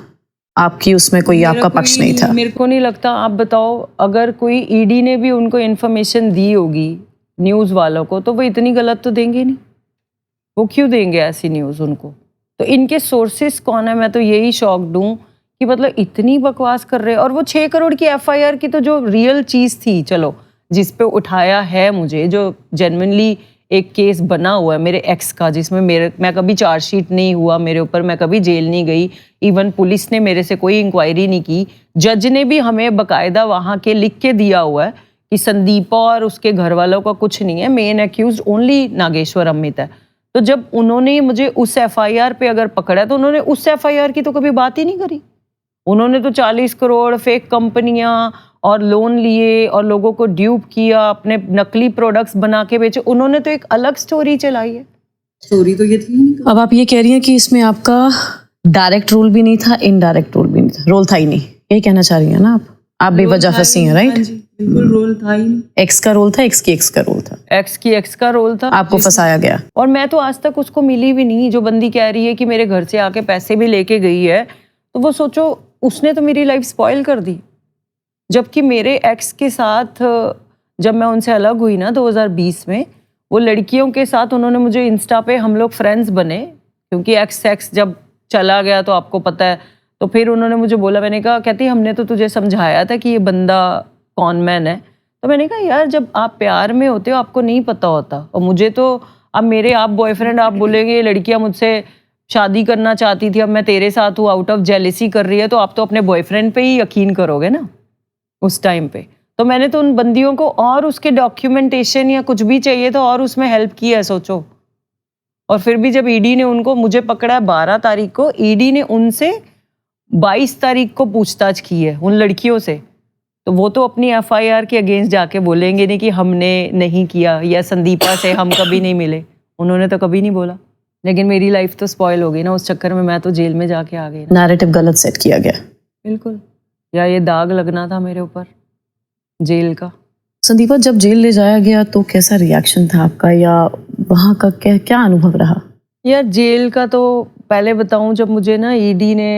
आपकी उसमें कोई आपका पक्ष नहीं था? मेरे को नहीं लगता। आप बताओ, अगर कोई ED ने भी उनको इन्फॉर्मेशन दी होगी न्यूज़ वालों को, तो वो इतनी गलत तो देंगे नहीं। वो क्यों देंगे ऐसी न्यूज़ उनको? तो इनके सोर्सेस कौन है? मैं तो यही शॉक्ड हूँ कि मतलब इतनी बकवास कर रहे हैं। और वो 6 करोड़ की FIR की तो जो रियल चीज़ थी, चलो जिस पे उठाया है मुझे, जो जेन्युइनली एक केस बना हुआ है मेरे एक्स का, जिसमें मैं कभी चार्जशीट नहीं हुआ मेरे ऊपर, मैं कभी जेल नहीं गई, इवन पुलिस ने मेरे से कोई इंक्वायरी नहीं की। जज ने भी हमें बकायदा वहाँ के लिख के दिया हुआ है कि संदीपा और उसके घर वालों का कुछ नहीं है, main accused only Nageshwar Amit है। तो जब उन्होंने मुझे उस FIR पे अगर पकड़ा तो उन्होंने उस FIR की तो कभी बात ही नहीं करी। उन्होंने तो 40 करोड़ फेक कंपनियां और लोन लिए और लोगों को ड्यूप किया, अपने नकली प्रोडक्ट्स बना के बेचे। उन्होंने तो एक अलग स्टोरी चलाई है। स्टोरी तो ये थी नहीं। अब आप ये कह रही हैं कि इसमें आपका डायरेक्ट रोल भी नहीं था, इनडायरेक्ट रोल भी नहीं था, रोल था ही नहीं, यही कहना चाह रही हैं ना आप बेवजह फंसी हैं, राइट? बिल्कुल रोल था ही नहीं। एक्स का रोल था, एक्स की एक्स का रोल था, एक्स का रोल था, आपको फंसाया गया। और मैं तो आज तक उसको मिली भी नहीं। जो बंदी कह रही है कि मेरे घर से आके पैसे भी लेके गई है, तो वो सोचो उसने तो मेरी लाइफ स्पॉइल कर दी। जबकि मेरे एक्स के साथ जब मैं उनसे अलग हुई ना 2020 में, वो लड़कियों के साथ उन्होंने मुझे इंस्टा पे, हम लोग फ्रेंड्स बने, क्योंकि एक्स जब चला गया तो आपको पता है, तो फिर उन्होंने मुझे बोला, मैंने कहा, कहती हमने तो तुझे समझाया था कि ये बंदा कौन मैन है। तो मैंने कहा यार जब आप प्यार में होते हो आपको नहीं पता होता, और मुझे तो अब मेरे आप बॉयफ्रेंड, आप बोलेंगे लड़कियां मुझसे शादी करना चाहती थी, अब मैं तेरे साथ हूँ, आउट ऑफ जेलिसी कर रही है, तो आप तो अपने बॉयफ्रेंड पे ही यकीन करोगे ना उस टाइम पे। तो मैंने तो उन बंदियों को और उसके डॉक्यूमेंटेशन या कुछ भी चाहिए तो और उसमें हेल्प की है, सोचो। और फिर भी जब ईडी ने उनको, मुझे पकड़ा 12 तारीख को, ईडी ने उनसे 22 तारीख को पूछताछ की है उन लड़कियों से। तो वो तो अपनी एफआईआर के अगेंस्ट जाके बोलेंगे नहीं कि हमने नहीं किया या संदीपा से हम कभी नहीं मिले, उन्होंने तो कभी नहीं बोला। लेकिन मेरी लाइफ तो स्पॉइल हो गई ना उस चक्कर में, मैं तो जेल में जाके आ गई ना। नैरेटिव गलत सेट किया गया। बिल्कुल, या ये दाग लगना था मेरे ऊपर जेल का। संदीपा, जब जेल ले जाया गया तो कैसा रिएक्शन था आपका, या वहाँ का क्या अनुभव रहा? यार जेल का तो पहले बताऊं, जब मुझे ना ईडी ने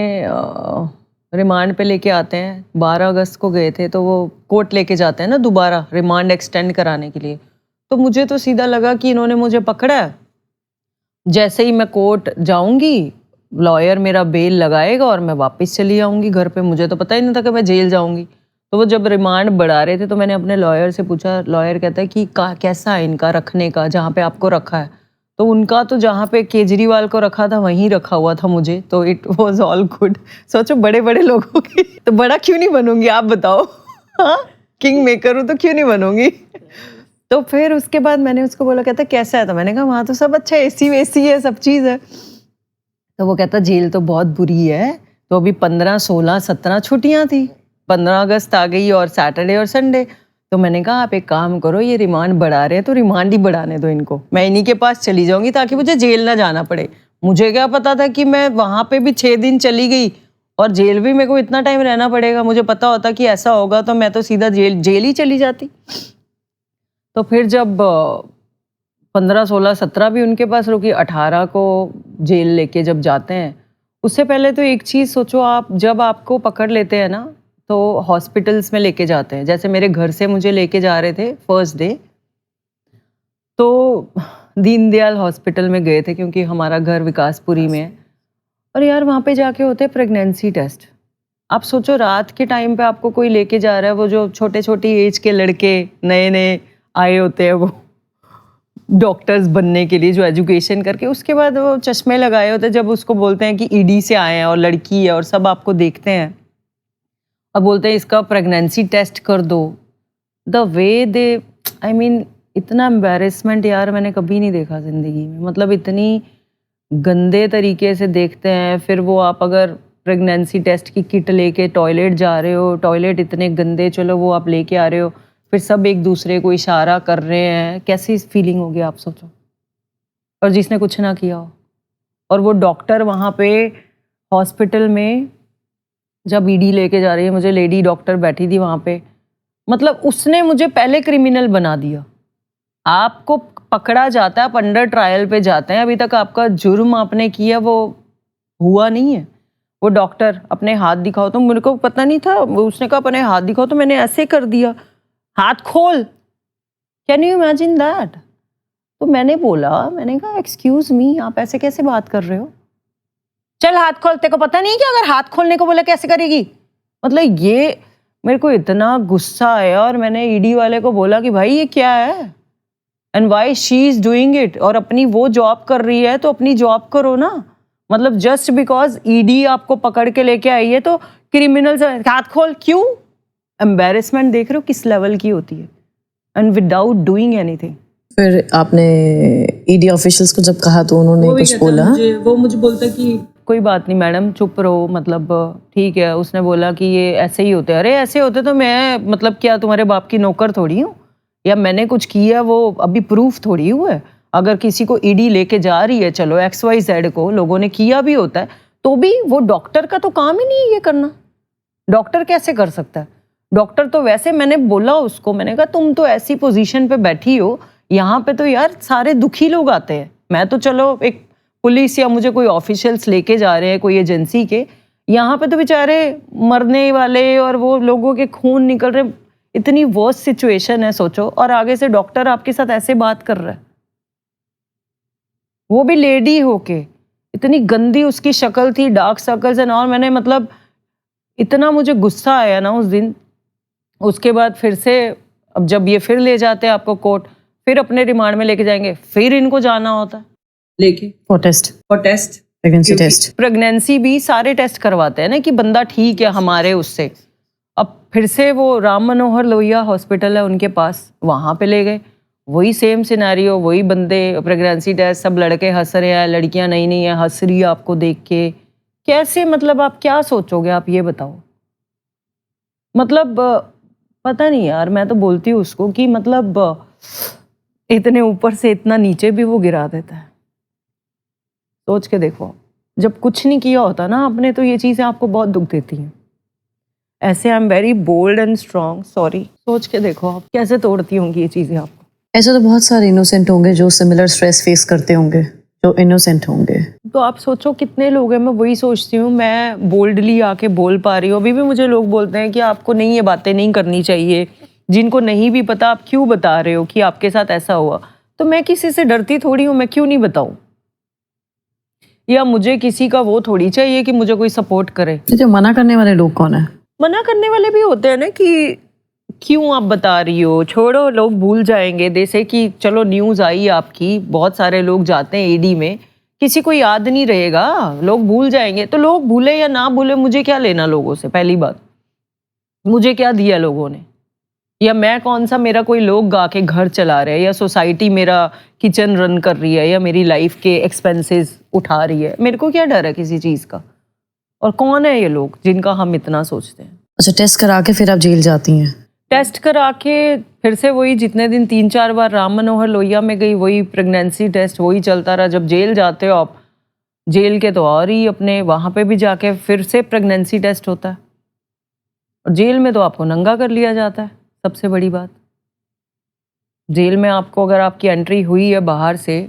रिमांड पे लेके आते हैं, 12 अगस्त को गए थे, तो वो कोर्ट लेके जाते हैं ना दोबारा रिमांड एक्सटेंड कराने के लिए। तो मुझे तो सीधा लगा कि इन्होंने मुझे पकड़ा है, जैसे ही मैं कोर्ट जाऊंगी लॉयर मेरा बेल लगाएगा और मैं वापस चली आऊंगी घर पे। मुझे तो पता ही नहीं था कि मैं जेल जाऊंगी। तो वो जब रिमांड बढ़ा रहे थे तो मैंने अपने लॉयर से पूछा, लॉयर कहता है कि कैसा है इनका रखने का, जहाँ पे आपको रखा है। तो उनका तो जहाँ पे केजरीवाल को रखा था वहीं रखा हुआ था मुझे, तो इट वाज ऑल गुड। सोचो बड़े बड़े लोगों की तो बड़ा क्यों नहीं बनूंगी, आप बताओ। हाँ, किंग मेकर हूँ तो क्यों नहीं बनूंगी। तो फिर उसके बाद मैंने उसको बोला, कहता कैसा है, तो मैंने कहा वहाँ तो सब अच्छा है, एसी वेसी है, सब चीज़ है। तो वो कहता जेल तो बहुत बुरी है। तो अभी 15, 16, 17 छुट्टियाँ थी, 15 अगस्त आ गई और सैटरडे और संडे। तो मैंने कहा आप एक काम करो, ये रिमांड बढ़ा रहे हैं तो रिमांड ही बढ़ाने दो इनको, मैं इन्हीं के पास चली जाऊंगी ताकि मुझे जेल ना जाना पड़े। मुझे क्या पता था कि मैं वहाँ पे भी 6 दिन चली गई और जेल भी मेरे को इतना टाइम रहना पड़ेगा। मुझे पता होता कि ऐसा होगा तो मैं तो सीधा जेल ही चली जाती। तो फिर जब 15, 16, 17 भी उनके पास रुकी, 18 को जेल लेके जब जाते हैं, उससे पहले तो एक चीज़ सोचो आप, जब आपको पकड़ लेते हैं ना तो हॉस्पिटल्स में लेके जाते हैं। जैसे मेरे घर से मुझे लेके जा रहे थे फर्स्ट डे, तो दीनदयाल हॉस्पिटल में गए थे क्योंकि हमारा घर विकासपुरी में है। और यार वहाँ पे जाके होते हैं प्रेगनेंसी टेस्ट। आप सोचो रात के टाइम पे आपको कोई लेके जा रहा है, वो जो छोटे छोटी एज के लड़के नए नए आए होते हैं वो डॉक्टर्स बनने के लिए, जो एजुकेशन करके, उसके बाद वो चश्मे लगाए होते हैं, जब उसको बोलते हैं कि ईडी से आए हैं और लड़की है और सब आपको देखते हैं और बोलते हैं इसका प्रेगनेंसी टेस्ट कर दो। The way they, I mean इतना एम्बैरेसमेंट यार मैंने कभी नहीं देखा ज़िंदगी में। मतलब इतनी गंदे तरीके से देखते हैं। फिर वो आप अगर प्रेगनेंसी टेस्ट की किट लेके टॉयलेट जा रहे हो, टॉयलेट इतने गंदे, चलो वो आप लेके आ रहे हो, फिर सब एक दूसरे को इशारा कर रहे हैं, कैसी फीलिंग होगी आप सोचो। और जिसने कुछ ना किया हो, और वो डॉक्टर वहाँ पे हॉस्पिटल में जब ईडी लेके जा रही है, मुझे लेडी डॉक्टर बैठी थी वहाँ पे, मतलब उसने मुझे पहले क्रिमिनल बना दिया। आपको पकड़ा जाता है, आप अंडर ट्रायल पे जाते हैं, अभी तक आपका जुर्म आपने किया वो हुआ नहीं है। वो डॉक्टर अपने हाथ दिखाओ, तो मेरे को पता नहीं था, उसने कहा अपने हाथ दिखाओ, तो मैंने ऐसे कर दिया, हाथ खोल, कैन यू इमेजिन दैट। तो मैंने बोला, मैंने कहा एक्सक्यूज मी, आप ऐसे कैसे बात कर रहे हो, चल हाथ खोल, तेरे को पता नहीं कि अगर हाथ खोलने को बोला कैसे करेगी। मतलब ये मेरे को इतना गुस्सा आया और मैंने ईडी वाले को बोला कि भाई ये क्या है, and why she is doing it. और अपनी वो जॉब कर रही है तो अपनी जॉब करो ना। मतलब जस्ट बिकॉज ईडी आपको पकड़ के लेके आई है तो क्रिमिनल से हाथ खोल क्यों। एम्बैरेसमेंट देख रहे हो किस लेवल की होती है, एंड विदाउट डूइंग एनीथिंग। फिर आपने ईडी ऑफिशियल्स को जब कहा तो उन्होंने कुछ बोला? वो मुझे बोलता कि कोई बात नहीं मैडम, चुप रहो, मतलब ठीक है। उसने बोला कि ये ऐसे ही होते हैं। अरे ऐसे होते तो मैं मतलब क्या तुम्हारे बाप की नौकर थोड़ी हूँ, या मैंने कुछ किया वो अभी प्रूफ थोड़ी हुआ है। अगर किसी को ईडी लेके जा रही है, चलो XYZ को लोगों ने किया भी होता है, तो भी वो डॉक्टर का तो काम ही नहीं है ये करना। डॉक्टर कैसे कर सकता है? डॉक्टर तो वैसे, मैंने बोला उसको, मैंने कहा तुम तो ऐसी पोजीशन पे बैठी हो, यहाँ पे तो यार सारे दुखी लोग आते हैं। मैं तो चलो एक पुलिस या मुझे कोई ऑफिशियल्स लेके जा रहे हैं कोई एजेंसी के, यहाँ पे तो बेचारे मरने वाले और वो लोगों के खून निकल रहे। इतनी वर्स्ट सिचुएशन है सोचो, और आगे से डॉक्टर आपके साथ ऐसे बात कर रहा है, वो भी लेडी होके। इतनी गंदी उसकी शक्ल थी, डार्क सर्कल्स एंड ऑल। मैंने मतलब इतना मुझे गुस्सा आया ना उस दिन। उसके बाद फिर से अब जब ये फिर ले जाते हैं आपको कोर्ट, फिर अपने रिमांड में लेके जाएंगे, फिर इनको जाना होता है लेके for test, pregnancy test. Pregnancy भी सारे टेस्ट करवाते हैं ना कि बंदा ठीक है हमारे उससे। अब फिर से वो राम मनोहर लोहिया हॉस्पिटल है उनके पास, वहाँ पे ले गए, वही सेम सिनेरियो, वही बंदे, प्रेगनेंसी टेस्ट, सब लड़के हंस रहे हैं, लड़कियां नहीं है, हंस रही है आपको देख के। कैसे, मतलब आप क्या सोचोगे, आप ये बताओ। मतलब पता नहीं यार, मैं तो बोलती हूँ उसको कि मतलब इतने ऊपर से इतना नीचे भी वो गिरा देता है। सोच के देखो, जब कुछ नहीं किया होता ना आपने, तो ये चीज़ें आपको बहुत दुख देती हैं। ऐसे I am very bold and strong, sorry. सोच के देखो आप कैसे तोड़ती होंगी ये चीज़ें आपको। ऐसे तो बहुत सारे इनोसेंट होंगे जो सिमिलर स्ट्रेस फेस करते होंगे, जो इनोसेंट होंगे। तो आप सोचो कितने लोग हैं। मैं वही सोचती हूँ, मैं बोल्डली आके बोल पा रही हूँ। अभी भी मुझे लोग बोलते हैं कि आपको नहीं, ये बातें नहीं करनी चाहिए, जिनको नहीं भी पता आप क्यों बता रहे हो कि आपके साथ ऐसा हुआ। तो मैं किसी से डरती थोड़ी हूँ, मैं क्यों नहीं बताऊँ। या मुझे किसी का वो थोड़ी चाहिए कि मुझे कोई सपोर्ट करे। जो मना करने वाले लोग कौन है? मना करने वाले भी होते हैं ना कि क्यों आप बता रही हो, छोड़ो, लोग भूल जाएंगे। जैसे कि चलो न्यूज़ आई आपकी, बहुत सारे लोग जाते हैं ईडी में, किसी को याद नहीं रहेगा, लोग भूल जाएंगे। तो लोग भूले या ना भूले, मुझे क्या लेना लोगों से। पहली बात, मुझे क्या दिया लोगों ने, या मैं कौन सा, मेरा कोई लोग गा के घर चला रहे हैं, या सोसाइटी मेरा किचन रन कर रही है, या मेरी लाइफ के एक्सपेंसेस उठा रही है। मेरे को क्या डर है किसी चीज़ का। और कौन है ये लोग जिनका हम इतना सोचते हैं। अच्छा, टेस्ट करा के फिर आप जेल जाती हैं? टेस्ट करा के फिर से वही, जितने दिन 3-4 बार राम मनोहर लोहिया में गई, वही प्रेगनेंसी टेस्ट वही चलता रहा। जब जेल जाते हो आप, जेल के तो और ही अपने, वहाँ पे भी जाके फिर से प्रेगनेंसी टेस्ट होता है। और जेल में तो आपको नंगा कर लिया जाता है। सबसे बड़ी बात, जेल में आपको अगर आपकी एंट्री हुई है बाहर से,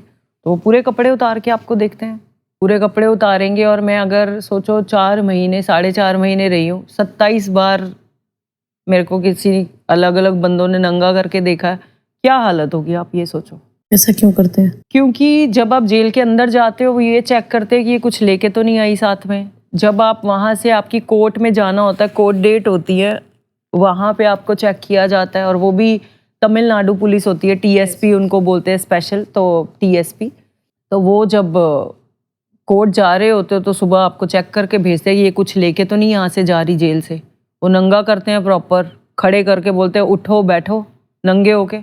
तो वो पूरे कपड़े उतार के आपको देखते हैं, पूरे कपड़े उतारेंगे। और मैं अगर सोचो 4 महीने, 4.5 महीने रही हूँ, 27 बार मेरे को किसी अलग अलग बंदों ने नंगा करके देखा है। क्या हालत होगी, आप ये सोचो। ऐसा क्यों करते हैं? क्योंकि जब आप जेल के अंदर जाते हो, वो ये चेक करते हैं कि ये कुछ लेके तो नहीं आई साथ में। जब आप वहाँ से, आपकी कोर्ट में जाना होता है, कोर्ट डेट होती है, वहाँ पे आपको चेक किया जाता है। और वो भी तमिलनाडु पुलिस होती है, टीएसपी उनको बोलते हैं, स्पेशल, तो टीएसपी। तो वो जब कोर्ट जा रहे होते हो तो सुबह आपको चेक करके भेजते हैं कि ये कुछ लेके तो नहीं यहाँ से जा रही जेल से। वो नंगा करते हैं, प्रॉपर खड़े करके बोलते हैं उठो बैठो नंगे होके,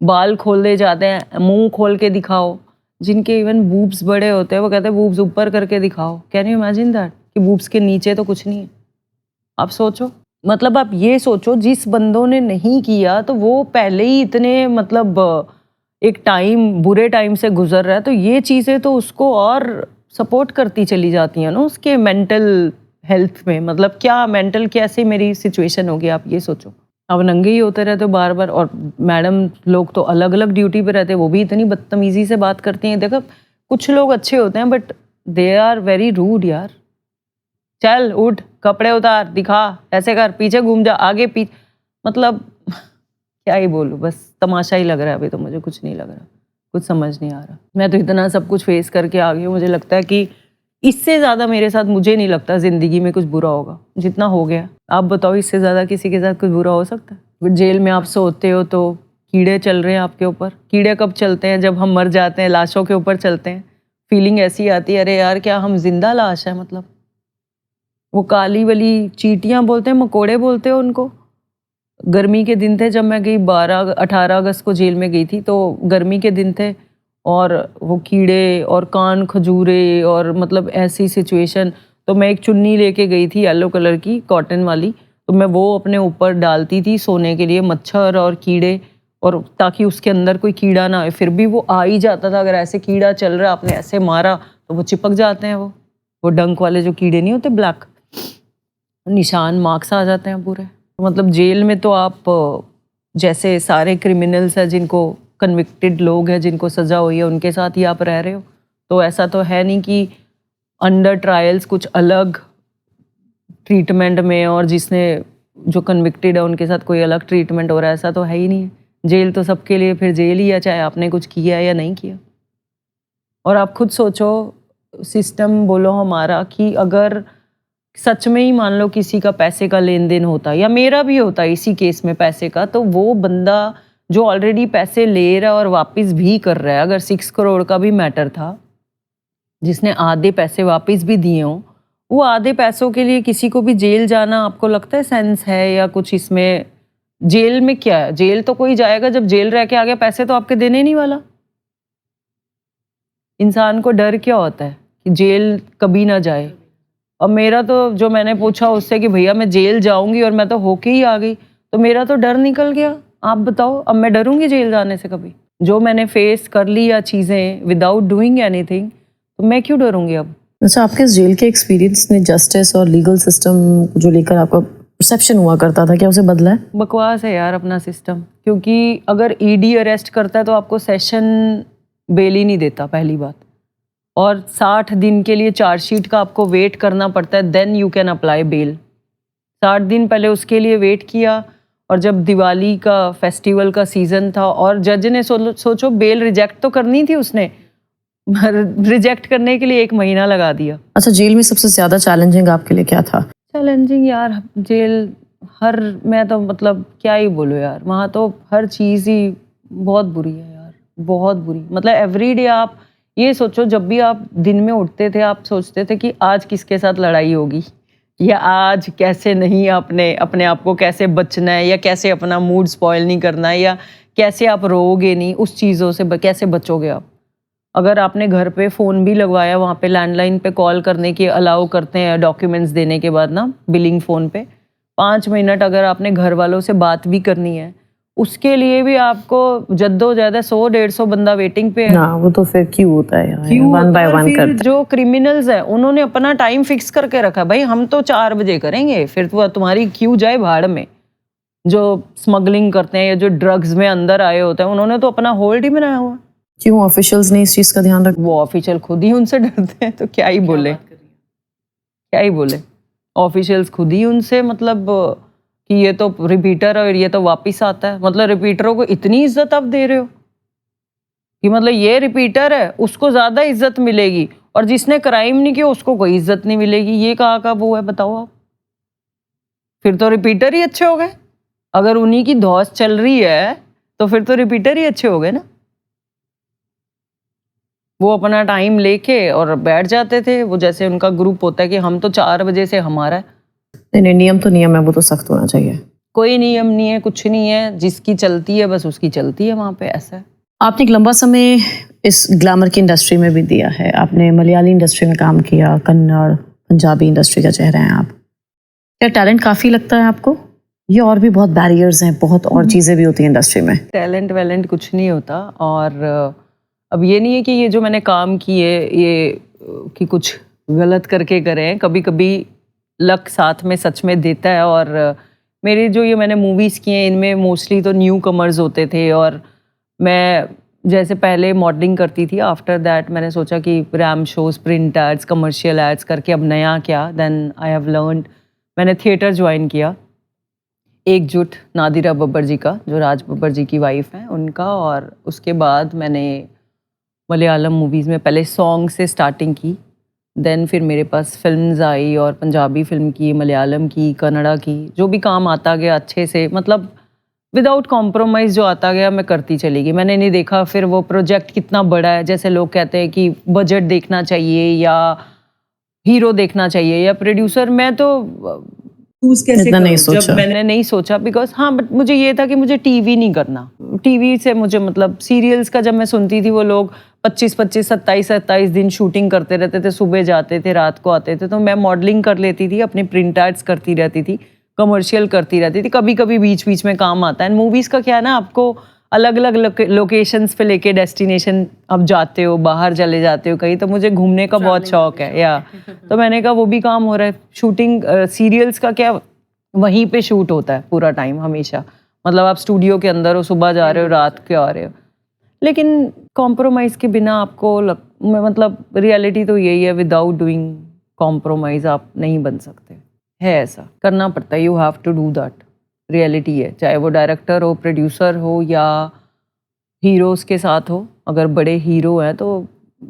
बाल खोल दे जाते हैं, मुंह खोल के दिखाओ। जिनके इवन बूब्स बड़े होते हैं वो कहते हैं बूब्स ऊपर करके दिखाओ। कैन यू इमेजिन दैट कि बूब्स के नीचे तो कुछ नहीं है। आप सोचो, मतलब आप ये सोचो, जिस बंदों ने नहीं किया तो वो पहले ही इतने, मतलब एक टाइम, बुरे टाइम से गुजर रहा है, तो ये चीज़ें तो उसको और सपोर्ट करती चली जाती हैं ना उसके मेंटल हेल्थ में। मतलब क्या मेंटल, कैसे मेरी सिचुएशन होगी, आप ये सोचो। अब नंगे ही होते रहते हो बार बार। और मैडम लोग तो अलग अलग ड्यूटी पे रहते हैं, वो भी इतनी बदतमीजी से बात करती हैं। देखो, कुछ लोग अच्छे होते हैं but they are very rude यार। चल उठ, कपड़े उतार, दिखा, ऐसे कर, पीछे घूम जा, आगे पीछे, मतलब क्या ही बोलूँ, बस तमाशा ही लग रहा है अभी तो। मुझे कुछ नहीं लग रहा, कुछ समझ नहीं आ रहा। मैं तो इतना सब कुछ फेस करके आ गई हूँ, मुझे लगता है कि इससे ज़्यादा मेरे साथ, मुझे नहीं लगता ज़िंदगी में कुछ बुरा होगा जितना हो गया। आप बताओ, इससे ज़्यादा किसी के साथ कुछ बुरा हो सकता है? जेल में आप सोते हो तो कीड़े चल रहे हैं आपके ऊपर। कीड़े कब चलते हैं? जब हम मर जाते हैं, लाशों के ऊपर चलते हैं। फीलिंग ऐसी आती है, अरे यार क्या हम जिंदा लाश है। मतलब वो काली वाली चींटियाँ बोलते हैं, मकोड़े बोलते हैं उनको। गर्मी के दिन थे जब मैं गई, 18 अगस्त को जेल में गई थी, तो गर्मी के दिन थे और वो कीड़े और कान खजूरे और मतलब ऐसी सिचुएशन। तो मैं एक चुन्नी लेके गई थी येलो कलर की, कॉटन वाली, तो मैं वो अपने ऊपर डालती थी सोने के लिए, मच्छर और कीड़े, और ताकि उसके अंदर कोई कीड़ा ना आए। फिर भी वो आ ही जाता था। अगर ऐसे कीड़ा चल रहा है, आपने ऐसे मारा तो वो चिपक जाते हैं। वो डंक वाले जो कीड़े नहीं होते, ब्लैक निशान, मार्क्स आ जाते हैं पूरे। मतलब जेल में तो आप जैसे सारे क्रिमिनल्स हैं, जिनको कन्विक्टेड लोग हैं, जिनको सज़ा हुई है, उनके साथ ही आप रह रहे हो। तो ऐसा तो है नहीं कि अंडर ट्रायल्स कुछ अलग ट्रीटमेंट में, और जिसने जो कन्विक्टेड है उनके साथ कोई अलग ट्रीटमेंट हो रहा है, ऐसा तो है ही नहीं है। जेल तो सबके लिए फिर जेल ही है, चाहे आपने कुछ किया या नहीं किया। और आप खुद सोचो, सिस्टम बोलो हमारा कि अगर सच में ही मान लो किसी का पैसे का लेन देन होता या मेरा भी होता इसी केस में पैसे का, तो वो बंदा जो ऑलरेडी पैसे ले रहा है और वापस भी कर रहा है, अगर 6 करोड़ का भी मैटर था, जिसने आधे पैसे वापस भी दिए हों, वो आधे पैसों के लिए किसी को भी जेल जाना आपको लगता है सेंस है या कुछ इसमें? जेल में क्या है? जेल तो कोई जाएगा जब जेल रह के आ गया, पैसे तो आपके देने नहीं वाला। इंसान को डर क्या होता है कि जेल कभी ना जाए। और मेरा तो जो मैंने पूछा उससे कि भैया मैं जेल जाऊंगी और मैं तो होके ही आ गई, तो मेरा तो डर निकल गया। आप बताओ अब मैं डरूंगी जेल जाने से कभी? जो मैंने फेस कर लिया चीज़ें विदाउट डूइंग एनीथिंग, तो मैं क्यों डरूंगी अब? अच्छा, आपके इस जेल के एक्सपीरियंस ने जस्टिस और लीगल सिस्टम जो लेकर आपका परसेप्शन हुआ करता था, क्या उसे बदला है? बकवास है यार अपना सिस्टम, क्योंकि अगर ईडी अरेस्ट करता है तो आपको सेशन बेल ही नहीं देता पहली बात, और 60 दिन के लिए चार्जशीट का आपको वेट करना पड़ता है, then you can apply bail. 60 दिन पहले उसके लिए वेट किया, और जब दिवाली का फेस्टिवल का सीज़न था और जज ने सोचो बेल रिजेक्ट तो करनी थी उसने, रिजेक्ट करने के लिए 1 महीना लगा दिया। अच्छा, जेल में सबसे ज़्यादा चैलेंजिंग आपके लिए क्या था? चैलेंजिंग यार जेल, मैं तो मतलब क्या ही बोलूँ यार, वहाँ तो हर चीज़ ही बहुत बुरी है यार, बहुत बुरी। मतलब एवरीडे आप ये सोचो, जब भी आप दिन में उठते थे आप सोचते थे कि आज किसके साथ लड़ाई होगी, या आज कैसे नहीं अपने आप को कैसे बचना है, या कैसे अपना मूड स्पॉइल नहीं करना है, या कैसे आप रोओगे नहीं, उस चीज़ों से कैसे बचोगे आप। अगर आपने घर पे फ़ोन भी लगवाया, वहाँ पे लैंडलाइन पे कॉल करने की अलाउ करते हैं डॉक्यूमेंट्स देने के बाद ना, बिलिंग फ़ोन पे 5 मिनट अगर आपने घर वालों से बात भी करनी है, उसके लिए भी आपको जद्दोजहद 100-150 बंदा वेटिंग पे है। ना, वो तो फिर क्यों होता है यार, क्यों वन बाय होता है? वन फिर करते जो क्रिमिनल्स हैं उन्होंने अपना टाइम फिक्स करके रखा, भाई हम तो 4 बजे करेंगे, फिर तो तुम्हारी क्यों जाए भाड़ में। जो स्मगलिंग करते हैं या जो ड्रग्स में अंदर आए होते हैं, उन्होंने तो अपना होल्ड ही बनाया हुआ। क्यों ऑफिशियल्स ने इस चीज़ का ध्यान रखा? वो ऑफिशियल खुद ही उनसे डरते हैं, तो क्या ही बोले, क्या ही बोले। ऑफिशियल्स खुद ही उनसे मतलब कि ये तो रिपीटर है और ये तो वापस आता है, मतलब रिपीटरों को इतनी इज्जत आप दे रहे हो कि मतलब ये रिपीटर है उसको ज्यादा इज्जत मिलेगी, और जिसने क्राइम नहीं किया उसको कोई इज्जत नहीं मिलेगी। ये कहाँ का वो है बताओ आप? फिर तो रिपीटर ही अच्छे हो गए। अगर उन्हीं की धौस चल रही है तो फिर तो रिपीटर ही अच्छे हो गए ना। वो अपना टाइम लेके और बैठ जाते थे, वो जैसे उनका ग्रुप होता है कि हम तो 4 बजे से हमारा है। नहीं, नियम तो नियम है, वो तो सख्त होना चाहिए। कोई नियम नहीं है, कुछ नहीं है, जिसकी चलती है बस उसकी चलती है वहाँ पे, ऐसा है। आपने एक लंबा समय इस ग्लैमर की इंडस्ट्री में भी दिया है, आपने मलयाली इंडस्ट्री में काम किया, कन्नड़, पंजाबी इंडस्ट्री का चेहरा हैं आप। क्या टैलेंट काफ़ी लगता है आपको, ये और भी बहुत बैरियर्स हैं, बहुत और चीज़ें भी होती हैं इंडस्ट्री में? टैलेंट वैलेंट कुछ नहीं होता, और अब ये नहीं है कि ये जो मैंने काम किए ये कि कुछ गलत करके करे हैं। कभी कभी लक साथ में सच में देता है, और मेरे जो ये मैंने मूवीज़ किए हैं इनमें मोस्टली तो न्यू कमर्स होते थे, और मैं जैसे पहले मॉडलिंग करती थी, आफ्टर दैट मैंने सोचा कि ramp shows, print ads, commercial ads करके अब नया क्या, देन आई हैव लर्नड, मैंने थिएटर ज्वाइन किया, एकजुट नादिरा बब्बर जी का, जो राज बब्बर जी की वाइफ हैं उनका, और उसके बाद मैंने मलयालम मूवीज़ में पहले सॉन्ग से स्टार्टिंग की, देन फिर मेरे पास फिल्म्स आई, और पंजाबी फिल्म की, मलयालम की, कन्नड़ा की, जो भी काम आता गया अच्छे से, मतलब विदाउट कॉम्प्रोमाइज़ जो आता गया मैं करती चली गई। मैंने नहीं देखा फिर वो प्रोजेक्ट कितना बड़ा है, जैसे लोग कहते हैं कि बजट देखना चाहिए या हीरो देखना चाहिए या प्रोड्यूसर, मैं तो चूज कैसे इतना नहीं करूं? सोचा। जब मैंने नहीं सोचा, बिकॉज हाँ, बट मुझे ये था कि मुझे टीवी नहीं करना। टीवी से मुझे मतलब सीरियल्स का, जब मैं सुनती थी वो लोग 25-25, 27-27 दिन शूटिंग करते रहते थे, सुबह जाते थे रात को आते थे, तो मैं मॉडलिंग कर लेती थी, अपनी प्रिंट एड्स करती रहती थी, कमर्शियल करती रहती थी, कभी कभी बीच बीच में काम आता है। मूवीज़ का क्या है ना, आपको अलग अलग लोकेशंस पे लेके डेस्टिनेशन अब जाते हो, बाहर चले जाते हो कहीं, तो मुझे घूमने का बहुत शौक है या तो मैंने कहा वो भी काम हो रहा है। शूटिंग सीरियल्स का क्या, वहीं पे शूट होता है पूरा टाइम हमेशा, मतलब आप स्टूडियो के अंदर हो, सुबह जा रहे हो रात के आ रहे हो, लेकिन कॉम्प्रोमाइज़ के बिना आपको मतलब रियलिटी तो यही है, विदाउट डूइंग कॉम्प्रोमाइज़ आप नहीं बन सकते, है ऐसा, करना पड़ता है, you have to do that, reality है, चाहे वो डायरेक्टर हो, प्रोड्यूसर हो या हीरोज़ के साथ हो। अगर बड़े हीरो हैं तो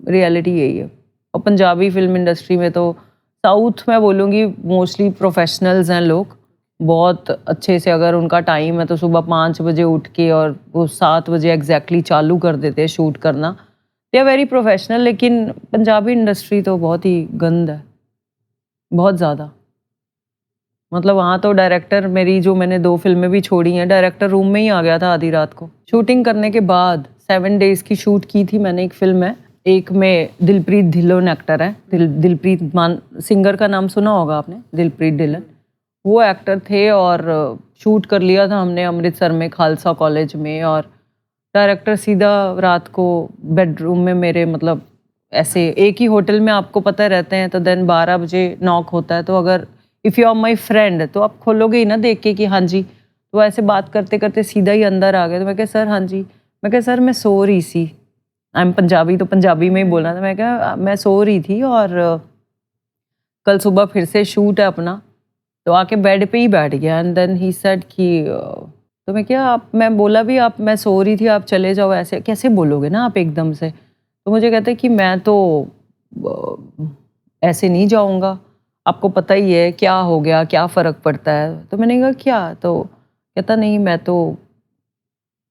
रियलिटी यही है। और पंजाबी फिल्म इंडस्ट्री में तो, साउथ में बोलूँगी मोस्टली प्रोफेशनल्स हैं लोग, बहुत अच्छे से, अगर उनका टाइम है तो सुबह 5 बजे उठ के और वो 7 बजे एग्जैक्टली चालू कर देते हैं शूट करना। They are very professional. लेकिन पंजाबी इंडस्ट्री तो बहुत ही गंद है, बहुत ज़्यादा। मतलब वहाँ तो डायरेक्टर, मेरी जो मैंने 2 फिल्में भी छोड़ी हैं, डायरेक्टर रूम में ही आ गया था आधी रात को। शूटिंग करने के बाद 7 डेज़ की शूट की थी मैंने एक फिल्म में। एक में दिलप्रीत ढिल्लोन एक्टर है, दिलप्रीत मान, सिंगर का नाम सुना होगा आपने, दिलप्रीत ढिल्लोन, वो एक्टर थे। और शूट कर लिया था हमने अमृतसर में खालसा कॉलेज में। और डायरेक्टर सीधा रात को बेडरूम में मेरे, मतलब ऐसे एक ही होटल में आपको पता रहते हैं, तो देन 12 बजे नॉक होता है, तो अगर if you are my friend तो आप खोलोगे ही ना देख के कि हाँ जी। तो ऐसे बात करते करते सीधा ही अंदर आ गए। तो मैं कहा सर हाँ जी, मैं कहा सर मैं सो रही सी, आई एम पंजाबी तो पंजाबी में ही बोलना था। मैं कहा मैं सो रही थी और कल सुबह फिर से शूट है अपना, तो आके बेड पे ही बैठ गया। एंड देन ही सेड कि तो मैं क्या आप, मैं बोला भी आप, मैं सो रही थी आप चले जाओ, ऐसे कैसे बोलोगे ना आप एकदम से। तो मुझे कहते कि मैं तो ऐसे नहीं जाऊँगा, आपको पता ही है क्या हो गया, क्या फ़र्क पड़ता है। तो मैंने कहा क्या, तो कहता नहीं मैं तो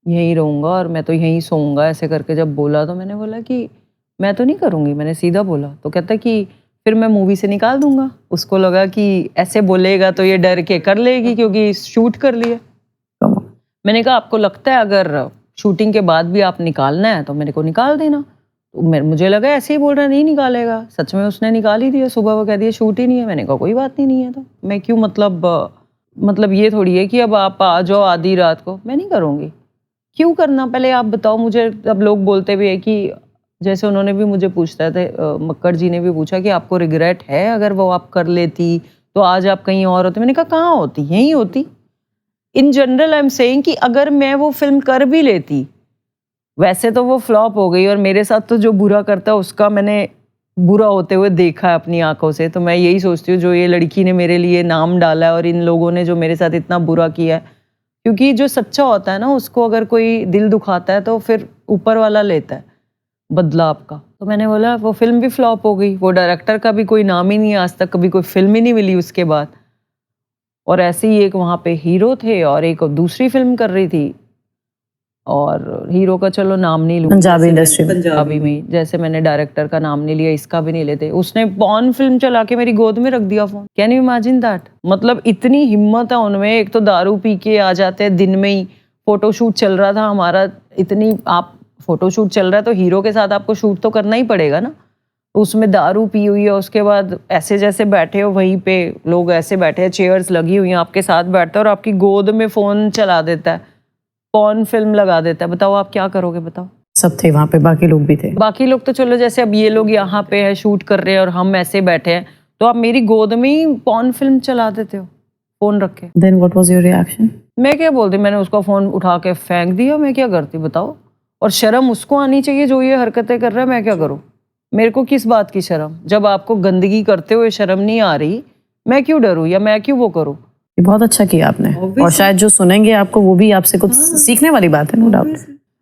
यहीं रहूँगा और मैं तो यहीं सोऊंगा, ऐसे करके जब बोला तो मैंने बोला कि मैं तो नहीं करूँगी, मैंने सीधा बोला। तो कहता कि फिर मैं मूवी से निकाल दूंगा। उसको लगा कि ऐसे बोलेगा तो ये डर के कर लेगी क्योंकि शूट कर लिया। मैंने कहा आपको लगता है अगर शूटिंग के बाद भी आप निकालना है तो मेरे को निकाल देना। तो मुझे लगा ऐसे ही बोल रहा नहीं निकालेगा, सच में उसने निकाल ही दिया। सुबह वो कह दिया शूट ही नहीं है। मैंने कहा कोई बात नहीं है तो मैं क्यों, मतलब ये थोड़ी है कि अब आप आ जाओ आधी रात को, मैं नहीं करूँगी। क्यों करना, पहले आप बताओ मुझे। अब लोग बोलते भी है कि जैसे उन्होंने भी मुझे पूछता थे, मक्कड़ जी ने भी पूछा कि आपको रिग्रेट है अगर वो आप कर लेती तो आज आप कहीं और होते। मैंने कहा कहाँ होती, यहीं होती। In general I am saying कि अगर मैं वो फिल्म कर भी लेती, वैसे तो वो फ्लॉप हो गई और मेरे साथ तो जो बुरा करता है उसका मैंने बुरा होते हुए देखा है अपनी आंखों से। तो मैं यही सोचती हूँ जो ये लड़की ने मेरे लिए नाम डाला है और इन लोगों ने जो मेरे साथ इतना बुरा किया है, क्योंकि जो सच्चा होता है ना उसको अगर कोई दिल दुखाता है तो फिर ऊपर वाला लेता है बदला आपका। तो मैंने बोला वो फिल्म भी फ्लॉप हो गई, वो डायरेक्टर का भी कोई नाम ही नहीं, आज तक कभी कोई फिल्म ही नहीं मिली उसके बाद। और ऐसे ही एक वहाँ पे हीरो थे और एक दूसरी फिल्म कर रही थी, और हीरो का चलो नाम नहीं लूँ, पंजाबी इंडस्ट्री में, पंजाबी में, जैसे मैंने डायरेक्टर का नाम नहीं लिया, इसका भी नहीं लेते। उसने पॉर्न फिल्म चला के मेरी गोद में रख दिया phone. Can you imagine that? मतलब इतनी हिम्मत है उनमें। एक तो दारू पी के आ जाते हैं दिन में ही, फोटोशूट चल रहा था हमारा, इतनी आप फोटोशूट चल रहा है तो हीरो के साथ आपको शूट तो करना ही पड़ेगा ना। उसमें दारू पी हुई है, उसके बाद ऐसे जैसे बैठे हो वहीं पे लोग ऐसे बैठे हैं, चेयर्स लगी हुई हैं, आपके साथ बैठता है और आपकी गोद में फ़ोन चला देता है, पॉर्न फिल्म लगा देता है। बताओ आप क्या करोगे, बताओ। सब थे वहाँ पे, बाकी लोग भी थे। बाकी लोग तो चलो, जैसे अब ये लोग यहाँ पे है शूट कर रहे हैं और हम ऐसे बैठे हैं, तो आप मेरी गोद में ही पॉर्न फिल्म चला देते हो फ़ोन रख के। Then what was your reaction? मैं क्या बोलती, मैंने उसका फ़ोन उठा के फेंक दिया। मैं क्या करती बताओ? और शर्म उसको आनी चाहिए जो ये हरकतें कर रहा है, मैं क्या करूँ? मेरे को किस बात की शर्म? जब आपको गंदगी करते हुए शर्म नहीं आ रही, मैं क्यों डरूँ या मैं क्यों वो करूँ? ये बहुत अच्छा किया आपने, और शायद जो सुनेंगे आपको वो भी आपसे कुछ सीखने वाली बात है, नो डाउट।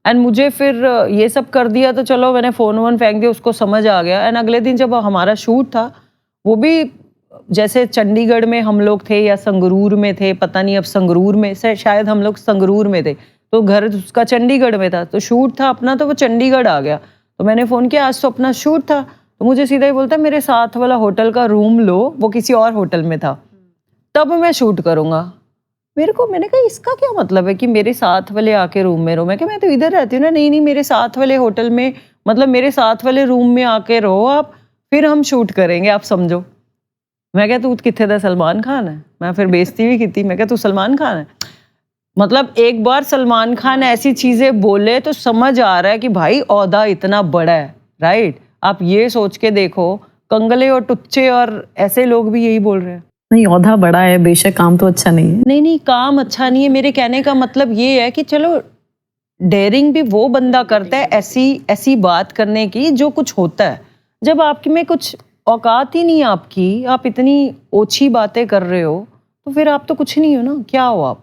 एंड मुझे फिर ये सब कर दिया तो चलो मैंने फ़ोन वोन फेंक दिया, उसको समझ आ गया। एंड अगले दिन जब हमारा शूट था, वो भी जैसे चंडीगढ़ में हम लोग थे या संगरूर में थे, पता नहीं, अब संगरूर में से शायद हम लोग संगरूर में थे, तो घर उसका चंडीगढ़ में था, तो शूट था अपना, तो वो चंडीगढ़ आ गया। तो मैंने फ़ोन किया आज तो अपना शूट था, तो मुझे सीधा ही बोलता है मेरे साथ वाला होटल का रूम लो, वो किसी और होटल में था, तब मैं शूट करूँगा। मैंने कहा इसका क्या मतलब है कि मेरे साथ वाले आके रूम में रहो? मैं कहा मैं तो इधर रहती हूँ ना। नहीं मेरे साथ वाले होटल में, मतलब मेरे साथ वाले रूम में आके रहो आप, फिर हम शूट करेंगे, आप समझो। मैं क्या तू किथे दा सलमान खान है? मैं फिर बेइज्जती भी की थी, मैं क्या तू सलमान खान है? मतलब एक बार सलमान खान ऐसी चीजें बोले तो समझ आ रहा है कि भाई ओहदा इतना बड़ा है, राइट? आप ये सोच के देखो, कंगले और टुच्चे और ऐसे लोग भी यही बोल रहे हैं। नहीं, ओहदा बड़ा है बेशक, काम तो अच्छा नहीं है। नहीं काम अच्छा नहीं है, मेरे कहने का मतलब ये है कि चलो डेयरिंग भी वो बंदा करता है ऐसी बात करने की जो कुछ होता है। जब आपके में कुछ औकात ही नहीं आपकी, आप इतनी ओछी बातें कर रहे हो, तो फिर आप तो कुछ नहीं हो ना, क्या हो आप?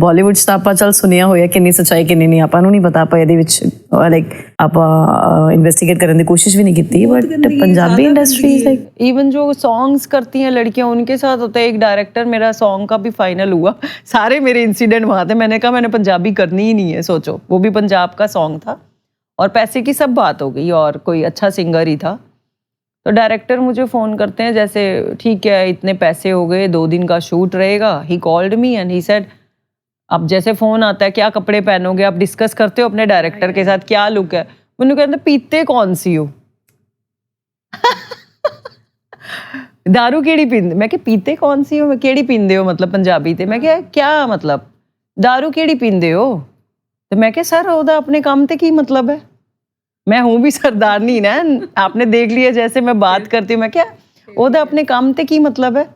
ਬਾਲੀਵੁੱਡ ਤਾਂ ਆਪਾਂ ਚੱਲ ਸੁਣਿਆ ਹੋਇਆ ਕਿੰਨੀ ਸੱਚਾਈ ਕਿੰਨੀ ਨਹੀਂ ਆਪਾਂ ਨੂੰ ਨਹੀਂ ਪਤਾ ਆਪਾਂ ਇਹਦੇ ਵਿੱਚ ਲਾਈਕ ਆਪਾਂ ਇਨਵੈਸਟੀਗੇਟ ਕਰਨ ਦੀ ਕੋशिश भी नहीं की but Punjabi industry like even जो सॉन्ग्स करती हैं लड़कियां उनके साथ होता है। एक डायरेक्टर मेरा सॉन्ग का भी फाइनल हुआ, सारे मेरे इंसिडेंट वहाँ थे। मैंने कहा मैंने पंजाबी करनी ही नहीं है, सोचो वो भी पंजाब का सॉन्ग था और पैसे की सब बात हो गई और कोई अच्छा सिंगर ही था। तो डायरेक्टर मुझे फ़ोन करते हैं जैसे ठीक है इतने पैसे हो गए, 2 दिन का शूट रहेगा। He called me and he said अब जैसे फ़ोन आता है क्या कपड़े पहनोगे, आप डिस्कस करते हो अपने डायरेक्टर के साथ क्या लुक है। मैंने कहते पीते कौन सी हो दारू केड़ी पींदे, मैं क्या पीते कौन सी हो, केड़ी पींदे हो मतलब पंजाबी ते मैं क्या मतलब दारू केड़ी पींदे हो। तो मैं क्या सर ओदा अपने काम ते की मतलब है, मैं हूँ भी सरदारनी ना, आपने देख लिया जैसे मैं बात करती हूँ। मैं क्या ओदा अपने काम ते की मतलब है,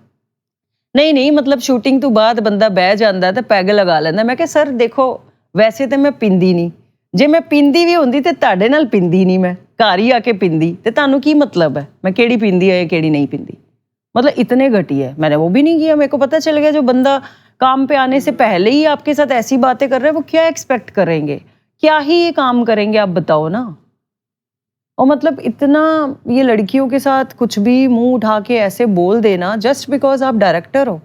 नहीं मतलब शूटिंग तो बाद बंदा बह जाता है तो पैग लगा लेंदा। मैं क्या सर देखो वैसे तो मैं पींदी नहीं, जे मैं पींदी भी होंदी तो तुहाडे नाल पींदी नहीं, मैं घर ही आके पींदी ते तुहानू की मतलब है मैं केड़ी पींदी है केड़ी नहीं पींदी। मतलब इतने घटी है, मैंने वो भी नहीं किया। मेरे को पता चल गया जो बंदा काम पे आने से पहले ही आपके साथ ऐसी बातें कर रहे हैं वो क्या एक्सपेक्ट करेंगे, क्या ही ये काम करेंगे आप बताओ ना। और मतलब इतना ये लड़कियों के साथ कुछ भी मुंह उठा के ऐसे बोल देना जस्ट बिकॉज आप डायरेक्टर हो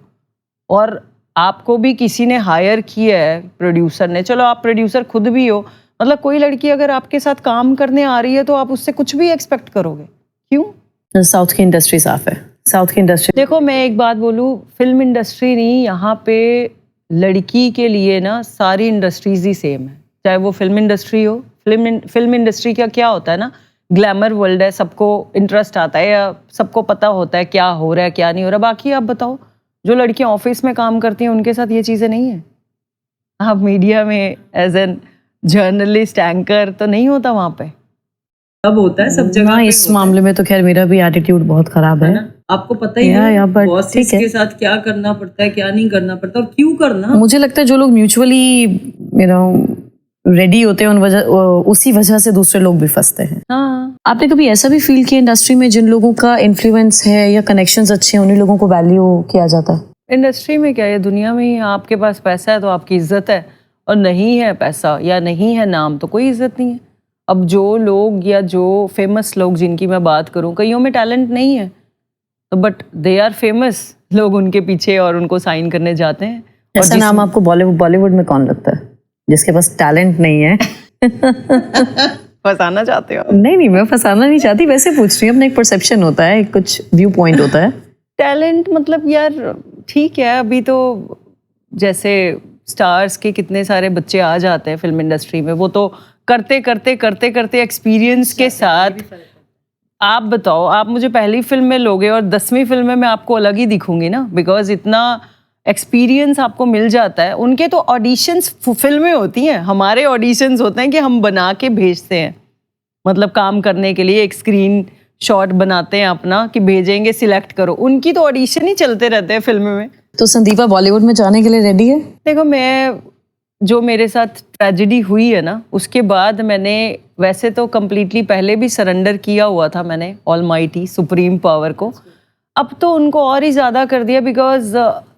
और आपको भी किसी ने हायर किया है प्रोड्यूसर ने, चलो आप प्रोड्यूसर खुद भी हो, मतलब कोई लड़की अगर आपके साथ काम करने आ रही है तो आप उससे कुछ भी एक्सपेक्ट करोगे क्यों। साउथ की इंडस्ट्री साफ है, साउथ की इंडस्ट्री देखो मैं एक बात बोलूँ, फिल्म इंडस्ट्री नहीं, यहाँ पे लड़की के लिए ना सारी इंडस्ट्रीज ही सेम है, चाहे वो फिल्म इंडस्ट्री हो। फिल्म इंडस्ट्री का क्या होता है ना, ग्लैमर वर्ल्ड है, सबको इंटरेस्ट आता है या सबको पता होता है क्या हो रहा है क्या नहीं हो रहा। बाकी आप बताओ जो लड़कियां ऑफिस में काम करती हैं उनके साथ ये चीज़ें नहीं है। आप मीडिया में एज एन जर्नलिस्ट एंकर तो नहीं होता वहाँ पे, अब होता है सब जगह हाँ, पे इस होता मामले में तो खैर मेरा भी एटीट्यूड बहुत खराब है है ना। आपको पता ही या, है but बॉसेस ठीक है। के साथ क्या करना पड़ता है क्या नहीं करना पड़ता और क्यों करना। मुझे लगता है जो लोग म्यूचुअली यू नो रेडी होते हैं उसी वजह से दूसरे लोग भी फंसते हैं। हाँ आपने कभी ऐसा भी फील किया इंडस्ट्री में जिन लोगों का इन्फ्लुएंस है या कनेक्शंस अच्छे हैं उन्हीं लोगों को वैल्यू किया जाता है? इंडस्ट्री में क्या है, दुनिया में ही आपके पास पैसा है तो आपकी इज्जत है और नहीं है पैसा या नहीं है नाम तो कोई इज्जत नहीं है। अब जो लोग या जो फेमस लोग जिनकी मैं बात करूं, कईयों में टैलेंट नहीं है तो बट दे आर फेमस, लोग उनके पीछे और उनको साइन करने जाते हैं। और ऐसा नाम आपको बॉलीवुड में कौन लगता है जिसके पास टैलेंट नहीं है? फंसाना चाहते हो? नहीं मैं फंसाना नहीं चाहती, वैसे पूछ रही हूँ। अपना एक परसेप्शन होता है, कुछ व्यू पॉइंट होता है। टैलेंट मतलब यार ठीक है, अभी तो जैसे स्टार्स के कितने सारे बच्चे आ जाते हैं फिल्म इंडस्ट्री में, वो तो करते एक्सपीरियंस के साथ। आप बताओ, आप मुझे पहली फिल्म में लोगे और 10वीं फिल्म में मैं आपको अलग ही दिखूंगी ना, बिकॉज इतना एक्सपीरियंस आपको मिल जाता है। उनके तो ऑडिशंस फिल्में होती हैं, हमारे ऑडिशंस होते हैं कि हम बना के भेजते हैं, मतलब काम करने के लिए एक स्क्रीन शॉट बनाते हैं अपना कि भेजेंगे सिलेक्ट करो। उनकी तो ऑडिशन ही चलते रहते हैं फिल्म में। तो संदीपा बॉलीवुड में जाने के लिए रेडी है? देखो मैं, जो मेरे साथ ट्रेजेडी हुई है ना, उसके बाद मैंने वैसे तो कम्प्लीटली पहले भी सरेंडर किया हुआ था मैंने ऑलमाइटी सुप्रीम पावर को। अब तो उनको और ही ज़्यादा कर दिया बिकॉज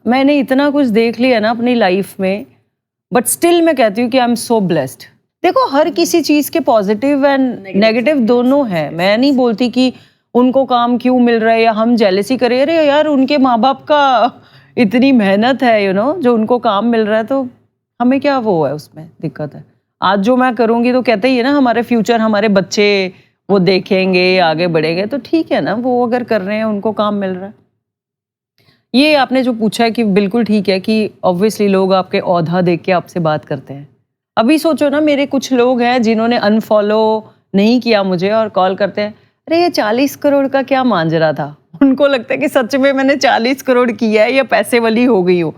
मैंने इतना कुछ देख लिया ना अपनी लाइफ में। बट स्टिल मैं कहती हूँ कि आई एम सो ब्लेस्ड। देखो हर किसी चीज़ के पॉजिटिव एंड नेगेटिव दोनों हैं। मैं नहीं बोलती कि उनको काम क्यों मिल रहा है या हम जेलसी करें। अरे यार उनके माँ बाप का इतनी मेहनत है यू नो, जो उनको काम मिल रहा है तो हमें क्या वो है उसमें दिक्कत है। आज जो मैं करूँगी तो कहते ही है ना हमारे फ्यूचर, हमारे बच्चे वो देखेंगे आगे बढ़ेंगे, तो ठीक है ना, वो अगर कर रहे हैं उनको काम मिल रहा है। ये आपने जो पूछा है कि बिल्कुल ठीक है कि ऑब्वियसली लोग आपके औधा देख के आपसे बात करते हैं। अभी सोचो ना, मेरे कुछ लोग हैं जिन्होंने अनफॉलो नहीं किया मुझे और कॉल करते हैं, अरे ये 40 करोड़ का क्या मांजरा था। उनको लगता है कि सच में मैंने 40 करोड़ किया है या पैसे वाली हो गई हूँ।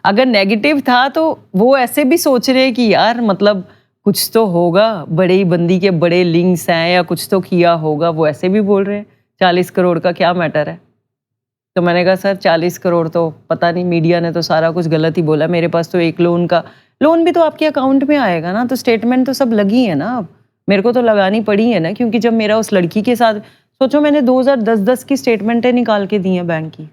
अगर नेगेटिव था तो वो ऐसे भी सोच रहे हैं कि यार मतलब कुछ तो होगा, बड़े ही बंदी के बड़े लिंक्स हैं या कुछ तो किया होगा। वो ऐसे भी बोल रहे हैं 40 करोड़ का क्या मैटर है। तो मैंने कहा सर 40 करोड़ तो पता नहीं, मीडिया ने तो सारा कुछ गलत ही बोला। मेरे पास तो एक लोन भी तो आपके अकाउंट में आएगा ना, तो स्टेटमेंट तो सब लगी है ना। अब मेरे को तो लगानी पड़ी है ना, क्योंकि जब मेरा उस लड़की के साथ, सोचो मैंने 2010 की स्टेटमेंटें निकाल के दी हैं बैंक की।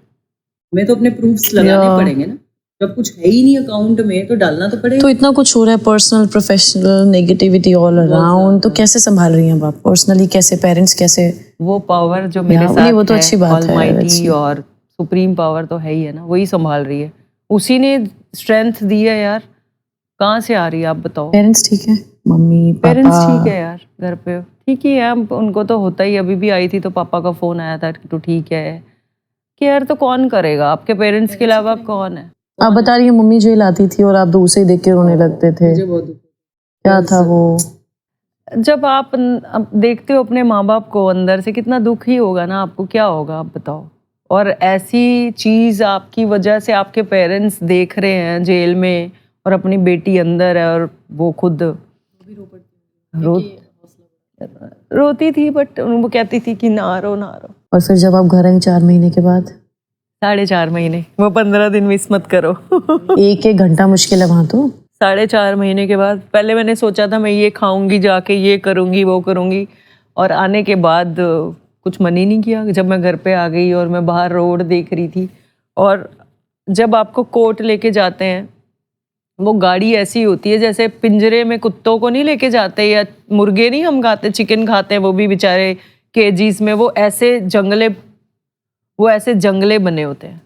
हमें तो अपने प्रूफ्स लगाने Yeah. पड़ेंगे ना। जब कुछ है ही नहीं अकाउंट में तो डालना तो पड़ेगा। तो इतना कुछ हो रहा है, personal professional negativity all around, तो कैसे संभाल रही हैं आप पर्सनली? कैसे पेरेंट्स कैसे? वो पावर जो मेरे Yeah, साथ नहीं, वो तो है, अच्छी बात है, ऑलमाइटी अच्छी। और सुप्रीम पावर तो है ही है ना, वही संभाल रही है। उसी ने स्ट्रेंथ दी है यार, कहाँ से आ रही है आप बताओ। पेरेंट्स ठीक है, मम्मी पेरेंट्स पापा? ठीक है यार, घर पे ठीक ही है। उनको तो होता ही, अभी भी आई थी तो पापा का फोन आया था कि तू ठीक है। केयर तो कौन करेगा, आपके पेरेंट्स के अलावा कौन है। आप बता रही हैं मम्मी जेल आती थी और आप दूर से ही देख के रोने लगते थे, मुझे बहुत दुख क्या था वो? जब आप देखते हो अपने माँ बाप को अंदर से, कितना दुख ही होगा ना आपको, क्या होगा आप बताओ। और ऐसी चीज आपकी वजह से आपके पेरेंट्स देख रहे हैं जेल में और अपनी बेटी अंदर है और वो खुद रोती थी, बट वो कहती थी कि ना रो ना रो। और फिर जब आप घर आई 4 महीने के बाद? 4.5 महीने, वो 15 दिन मिस मत करो। 1-1 घंटा मुश्किल है वहां तो। 4.5 महीने के बाद पहले मैंने सोचा था मैं ये खाऊंगी जाके, ये करूंगी वो करूंगी, और आने के बाद कुछ मन ही नहीं किया। जब मैं घर पे आ गई और मैं बाहर रोड देख रही थी, और जब आपको कोर्ट लेके जाते हैं, वो गाड़ी ऐसी होती है जैसे पिंजरे में कुत्तों को नहीं लेके जाते, या मुर्गे नहीं हम खाते, चिकन खाते हैं, वो भी बेचारे केजीज में, वो ऐसे जंगले बने होते हैं।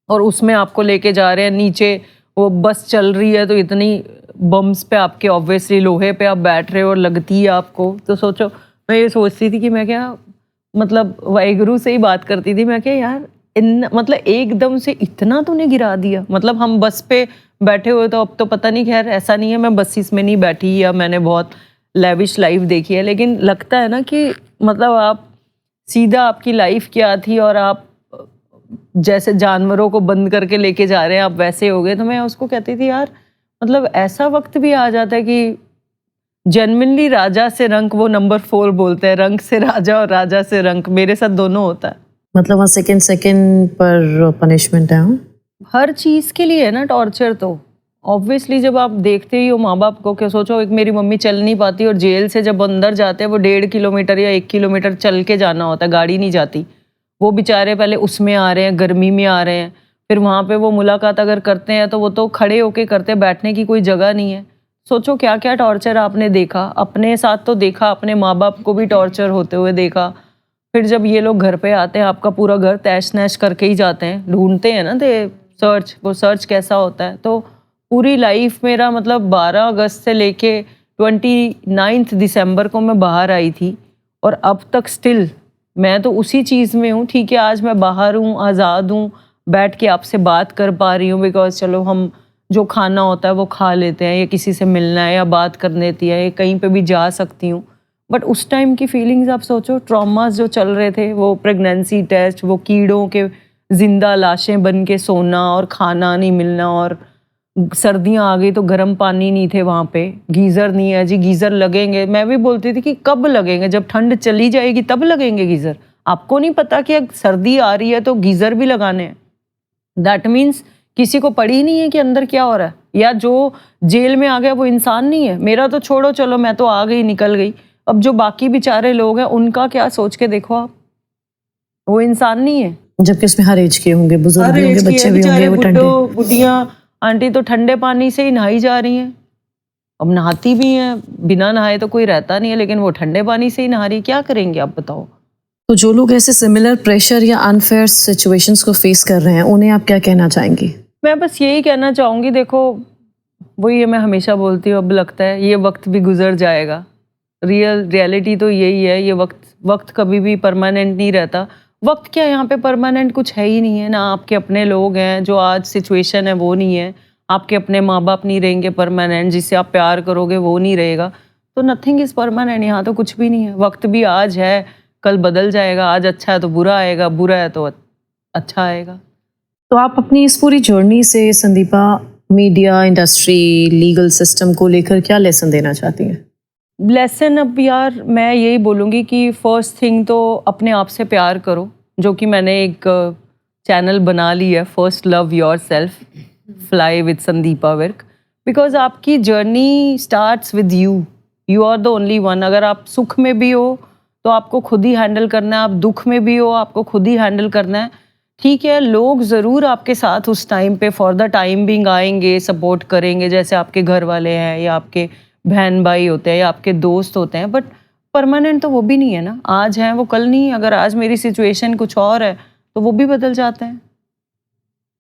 और उसमें आपको लेके जा रहे हैं, नीचे वो बस चल रही है तो इतनी बम्स पे आपके, ऑब्वियसली लोहे पे आप बैठ रहे हो और लगती है आपको। तो सोचो, मैं ये सोचती थी कि मैं क्या, मतलब वाहिगुरु से ही बात करती थी, मैं क्या यार मतलब एकदम से इतना तूने गिरा दिया। मतलब हम बस पे बैठे हुए तो अब तो पता नहीं, खैर ऐसा नहीं है, मैं बसेस में नहीं बैठी या मैंने बहुत लेविश लाइफ देखी है, लेकिन लगता है ना कि मतलब आप सीधा, आपकी लाइफ क्या थी और आप जैसे जानवरों को बंद करके लेके जा रहे हैं, आप वैसे हो गए। तो मैं उसको कहती थी यार, मतलब ऐसा वक्त भी आ जाता है कि जेन्युइनली राजा से रंक, वो नंबर 4 बोलते हैं, रंक से राजा और राजा से रंक, मेरे साथ दोनों होता है। मतलब वहाँ सेकंड पर पनिशमेंट है? हाँ? हर चीज के लिए है ना टॉर्चर। तो ऑब्वियसली जब आप देखते ही हो माँ बाप को, क्या सोचो, एक मेरी मम्मी चल नहीं पाती और जेल से जब अंदर जाते हैं वो 1.5 किलोमीटर या 1 किलोमीटर चल के जाना होता है, गाड़ी नहीं जाती। वो बेचारे पहले उसमें आ रहे हैं, गर्मी में आ रहे हैं, फिर वहाँ पे वो मुलाकात अगर करते हैं तो वो तो खड़े होके करते हैं, बैठने की कोई जगह नहीं है। सोचो क्या क्या टॉर्चर आपने देखा, अपने साथ तो देखा, अपने माँ बाप को भी टॉर्चर होते हुए देखा। फिर जब ये लोग घर पे आते हैं, आपका पूरा घर तैश नैश करके ही जाते हैं, ढूंढते हैं ना, सर्च, वो सर्च कैसा होता है। तो पूरी लाइफ मेरा, मतलब 12 अगस्त से लेके 29 दिसंबर को मैं बाहर आई थी, और अब तक स्टिल मैं तो उसी चीज़ में हूँ। ठीक है, आज मैं बाहर हूँ, आज़ाद हूँ, बैठ के आपसे बात कर पा रही हूँ, बिकॉज चलो हम जो खाना होता है वो खा लेते हैं, या किसी से मिलना है या बात कर लेती है, या कहीं पे भी जा सकती हूँ। बट उस टाइम की फीलिंग्स आप सोचो, ट्रॉमास जो चल रहे थे, वो प्रेगनेंसी टेस्ट, वो कीड़ों के जिंदा लाशें बन के सोना और खाना नहीं मिलना, और सर्दियाँ आ गई तो गर्म पानी नहीं थे वहाँ पे, गीज़र नहीं है जी, गीज़र लगेंगे। मैं भी बोलती थी कि कब लगेंगे, जब ठंड चली जाएगी तब लगेंगे गीज़र। आपको नहीं पता कि सर्दी आ रही है तो गीज़र भी लगाने हैं। दैट मीन्स किसी को पड़ी ही नहीं है कि अंदर क्या हो रहा है, या जो जेल में आ गया वो इंसान नहीं है। मेरा तो छोड़ो, चलो मैं तो आ गई, निकल गई, अब जो बाकी बेचारे लोग हैं उनका क्या सोच के देखो आप, वो इंसान नहीं है। जबकि उसमें हर एज के होंगे, बुजुर्ग भी होंगे, बच्चे भी होंगे, वो ठंडे। बुढ़िया आंटी तो ठंडे पानी से ही नहाई जा रही हैं, अब नहाती भी हैं, बिना नहाए तो कोई रहता नहीं है, लेकिन वो ठंडे पानी से ही नहा रही, क्या करेंगे आप बताओ। तो जो लोग ऐसे सिमिलर प्रेशर या अनफेयर सिचुएशंस को फेस कर रहे हैं, उन्हें आप क्या कहना चाहेंगी? मैं बस यही कहना चाहूँगी, देखो वही है, मैं हमेशा बोलती हूँ, अब लगता है ये वक्त भी गुजर जाएगा। रियलिटी तो यही है, ये वक्त कभी भी परमानेंट नहीं रहता। वक्त क्या, यहाँ पे परमानेंट कुछ है ही नहीं है ना। आपके अपने लोग हैं, जो आज सिचुएशन है वो नहीं है, आपके अपने माँ बाप नहीं रहेंगे परमानेंट, जिससे आप प्यार करोगे वो नहीं रहेगा, तो नथिंग इज़ परमानेंट, यहाँ तो कुछ भी नहीं है। वक्त भी आज है, कल बदल जाएगा, आज अच्छा है तो बुरा आएगा, बुरा है तो अच्छा आएगा। तो आप अपनी इस पूरी जर्नी से Sandeepa, media industry, legal system को लेकर क्या लेसन देना चाहती हैं? लेसन, अब यार मैं यही बोलूँगी कि फर्स्ट थिंग तो अपने आप से प्यार करो, जो कि मैंने एक चैनल बना ली है, first love yourself, fly with Sandeepa Virk, because आपकी journey starts with you are the only one. अगर आप सुख में भी हो तो आपको खुद ही हैंडल करना है, आप दुख में भी हो आपको खुद ही हैंडल करना है। ठीक है, लोग ज़रूर आपके साथ उस टाइम पे फॉर द टाइम बिंग आएंगे, सपोर्ट करेंगे, जैसे आपके घर वाले हैं या आपके बहन भाई होते हैं या आपके दोस्त होते हैं, बट परमानेंट तो वो भी नहीं है ना। आज हैं वो कल नहीं। अगर आज मेरी सिचुएशन कुछ और है तो वो भी बदल जाते हैं।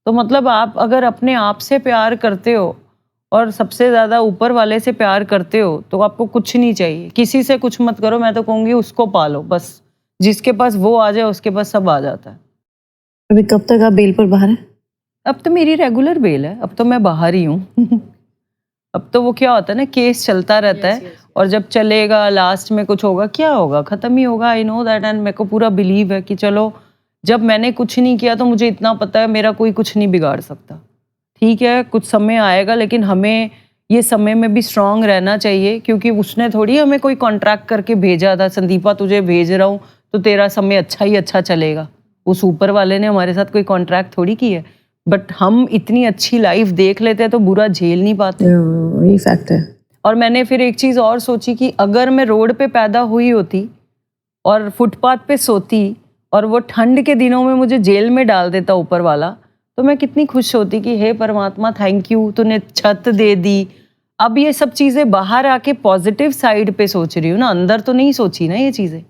तो मतलब आप अगर अपने आप से प्यार करते हो और सबसे ज़्यादा ऊपर वाले से प्यार करते हो तो आपको कुछ नहीं चाहिए, किसी से कुछ मत करो। मैं तो कहूँगी उसको पालो बस, जिसके पास वो आ जाए उसके पास सब आ जाता है। अभी कब तक आप बेल पर बाहर हैं? अब तो मेरी रेगुलर बेल है, अब तो मैं बाहर ही हूँ। अब तो वो क्या होता है ना, केस चलता रहता है और जब चलेगा लास्ट में कुछ होगा, क्या होगा, ख़त्म ही होगा। आई नो दैट एंड मेरे को पूरा बिलीव है कि चलो जब मैंने कुछ नहीं किया तो मुझे इतना पता है मेरा कोई कुछ नहीं बिगाड़ सकता। ठीक है, कुछ समय आएगा लेकिन हमें ये समय में भी स्ट्रांग रहना चाहिए, क्योंकि उसने थोड़ी हमें कोई कॉन्ट्रैक्ट करके भेजा था, संदीपा तुझे भेज रहा हूँ तो तेरा समय अच्छा ही अच्छा चलेगा। उस ऊपर वाले ने हमारे साथ कोई कॉन्ट्रैक्ट थोड़ी की है। बट हम इतनी अच्छी लाइफ देख लेते हैं तो बुरा झेल नहीं पाते। यही फैक्ट है। और मैंने फिर एक चीज़ और सोची कि अगर मैं रोड पे पैदा हुई होती और फुटपाथ पे सोती और वो ठंड के दिनों में मुझे जेल में डाल देता ऊपर वाला, तो मैं कितनी खुश होती कि हे परमात्मा थैंक यू, तूने छत दे दी। अब ये सब चीज़ें बाहर आके पॉजिटिव साइड पे सोच रही हूँ ना, अंदर तो नहीं सोची ना ये चीज़ें।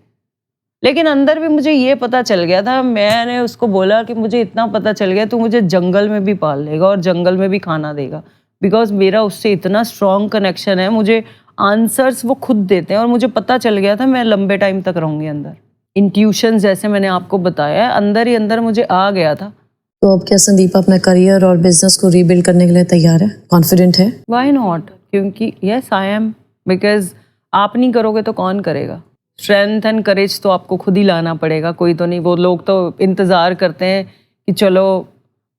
लेकिन अंदर भी मुझे ये पता चल गया था, मैंने उसको बोला कि मुझे इतना पता चल गया तू मुझे जंगल में भी पाल लेगा और जंगल में भी खाना देगा, बिकॉज मेरा उससे इतना स्ट्रॉन्ग कनेक्शन है। मुझे आंसर्स वो खुद देते हैं और मुझे पता चल गया था मैं लंबे टाइम तक रहूँगी अंदर। इंट्यूशन जैसे मैंने आपको बताया है, अंदर ही अंदर मुझे आ गया था। तो अब क्या संदीप अपना करियर और बिजनेस को रीबिल्ड करने के लिए तैयार है, कॉन्फिडेंट है? वाई नॉट, क्योंकि यस आई एम, बिकॉज आप नहीं करोगे तो कौन करेगा। स्ट्रेंथ एंड करेज तो आपको खुद ही लाना पड़ेगा, कोई तो नहीं। वो लोग तो इंतज़ार करते हैं कि चलो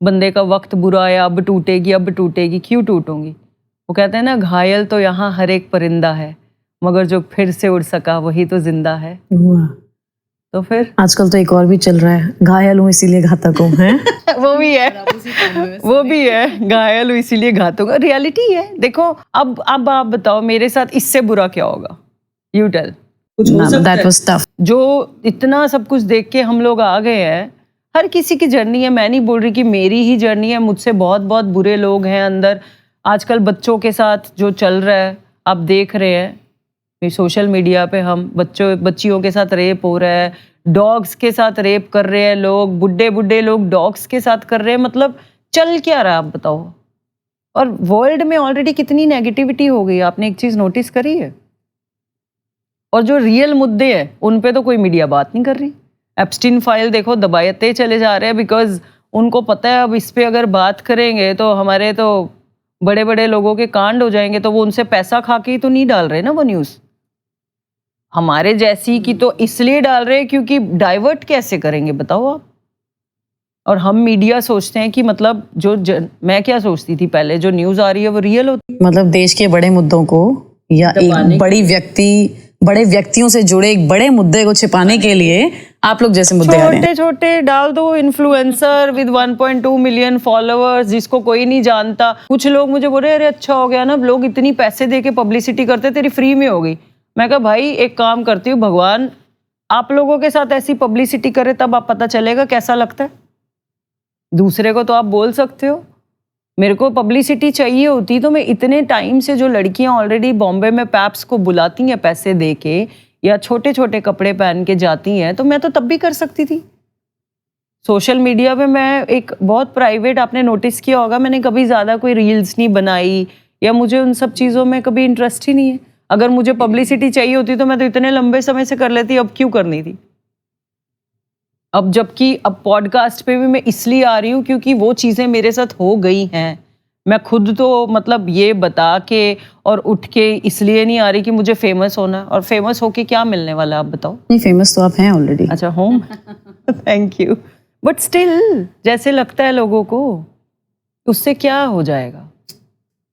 बंदे का वक्त बुरा है, अब टूटेगी अब टूटेगी। क्यों टूटूंगी? वो कहते हैं ना, घायल तो यहाँ हर एक परिंदा है, मगर जो फिर से उड़ सका वही तो जिंदा है। तो फिर आजकल तो एक और भी चल रहा है, घायल हूँ इसीलिए घातक हूँ, है? वो भी है, वो भी है, घायल हूँ इसीलिए घातक हूँ। रियलिटी है। देखो अब आप बताओ मेरे साथ इससे बुरा क्या होगा? You tell. कुछ हो सकता दैट है। Was tough. जो इतना सब कुछ देख के हम लोग आ गए हैं, हर किसी की जर्नी है। मैं नहीं बोल रही कि मेरी ही जर्नी है, मुझसे बहुत बहुत बुरे लोग हैं अंदर। आजकल बच्चों के साथ जो चल रहा है आप देख रहे हैं, सोशल मीडिया पे हम बच्चियों के साथ रेप हो रहा है, डॉग्स के साथ रेप कर रहे हैं लोग, बुड्ढे लोग डॉग्स के साथ कर रहे हैं। मतलब चल क्या रहा है आप बताओ? और वर्ल्ड में ऑलरेडी कितनी नेगेटिविटी हो गई, आपने एक चीज़ नोटिस करी है? और जो रियल मुद्दे हैं उन पे तो कोई मीडिया बात नहीं कर रही। एप्स्टीन फाइल देखो दबाते चले जा रहे हैं, बिकॉज उनको पता है अब इस पे अगर बात करेंगे तो हमारे तो बड़े बड़े लोगों के कांड हो जाएंगे, तो वो उनसे पैसा खा के ही तो नहीं डाल रहे ना वो न्यूज़। हमारे जैसी की तो इसलिए डाल रहे हैं क्योंकि डाइवर्ट कैसे करेंगे बताओ आप। और हम मीडिया सोचते हैं कि मतलब मैं क्या सोचती थी पहले, जो न्यूज़ आ रही है वो रियल होती है। मतलब देश के बड़े मुद्दों को या एक बड़े व्यक्तियों से जुड़े एक बड़े मुद्दे को छिपाने के लिए आप लोग जैसे मुद्दे आ रहे हैं। छोटे छोटे डाल दो इन्फ्लुएंसर विद 1.2 मिलियन फॉलोअर्स जिसको कोई नहीं जानता। कुछ लोग मुझे बोल रहे अरे अच्छा हो गया ना, लोग इतनी पैसे दे के पब्लिसिटी करते, तेरी फ्री में हो गई। मैं कहा भाई एक काम करती हूँ, भगवान आप लोगों के साथ ऐसी पब्लिसिटी करे तब आप पता चलेगा कैसा लगता है। दूसरे को तो आप बोल सकते हो, मेरे को पब्लिसिटी चाहिए होती तो मैं इतने टाइम से जो लड़कियां ऑलरेडी बॉम्बे में पैप्स को बुलाती हैं पैसे दे के या छोटे छोटे कपड़े पहन के जाती हैं, तो मैं तो तब भी कर सकती थी। सोशल मीडिया पे मैं एक बहुत प्राइवेट, आपने नोटिस किया होगा, मैंने कभी ज़्यादा कोई रील्स नहीं बनाई या मुझे उन सब चीज़ों में कभी इंटरेस्ट ही नहीं है। अगर मुझे पब्लिसिटी चाहिए होती तो मैं तो इतने लंबे समय से कर लेती, अब क्यों करनी थी? अब जबकि अब पॉडकास्ट पे भी मैं इसलिए आ रही हूँ क्योंकि वो चीज़ें मेरे साथ हो गई हैं। मैं खुद तो मतलब ये बता के और उठ के इसलिए नहीं आ रही कि मुझे फेमस होना है। और फेमस होके क्या मिलने वाला है आप बताओ? नहीं, फेमस तो आप हैं ऑलरेडी। अच्छा home thank you, but still जैसे लगता है लोगों को उससे क्या हो जाएगा?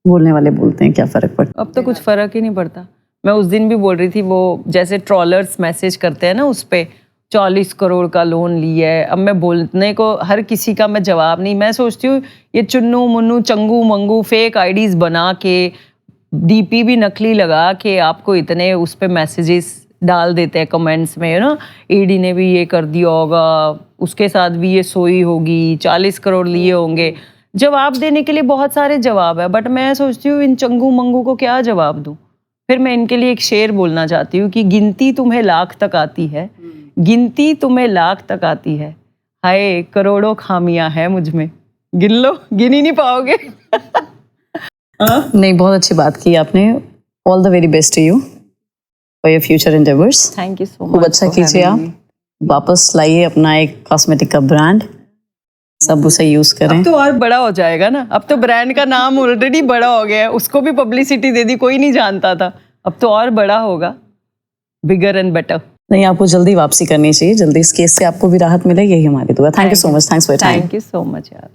बोलने वाले बोलते हैं, क्या फर्क पड़ता? अब तो कुछ फर्क ही नहीं पड़ता। मैं उस दिन भी बोल रही थी, वो जैसे ट्रॉलर्स मैसेज करते हैं ना, उस पे 40 करोड़ का लोन लिया है। अब मैं बोलने को हर किसी का मैं जवाब नहीं, मैं सोचती हूँ ये चुन्नू मुन्नू चंगू मंगू फेक आईडीज बना के डीपी भी नकली लगा के आपको इतने उस पे मैसेजेस डाल देते हैं कमेंट्स में, यू नो ईडी ने भी ये कर दिया होगा, उसके साथ भी ये सोई होगी, 40 करोड़ लिए होंगे। जवाब देने के लिए बहुत सारे जवाब है, बट मैं सोचती हूँ इन चंगू मंगू को क्या जवाब दूँ। फिर मैं इनके लिए एक शेर बोलना चाहती हूँ कि गिनती तुम्हें लाख तक आती है, गिनती तुम्हें लाख तक आती है, हाय करोड़ों खामियां हैं मुझ में, गिन लो, गिन ही नहीं पाओगे। नहीं, बहुत अच्छी बात की आपने। All the very best to you for your future endeavours. Thank you so much. खूब अच्छा कीजिए आप, वापस लाइए अपना एक कॉस्मेटिक का ब्रांड, सब उसे यूज करें। अब तो और बड़ा हो जाएगा ना, अब तो ब्रांड का नाम ऑलरेडी बड़ा हो गया है, उसको भी पब्लिसिटी दे दी, कोई नहीं जानता था, अब तो और बड़ा होगा, बिगर एंड बेटर। नहीं, आपको जल्दी वापसी करनी चाहिए, जल्दी इस केस से आपको भी राहत मिले, यही हमारी दुआ। Thank you so much, thanks for your time. Thank you so much यार।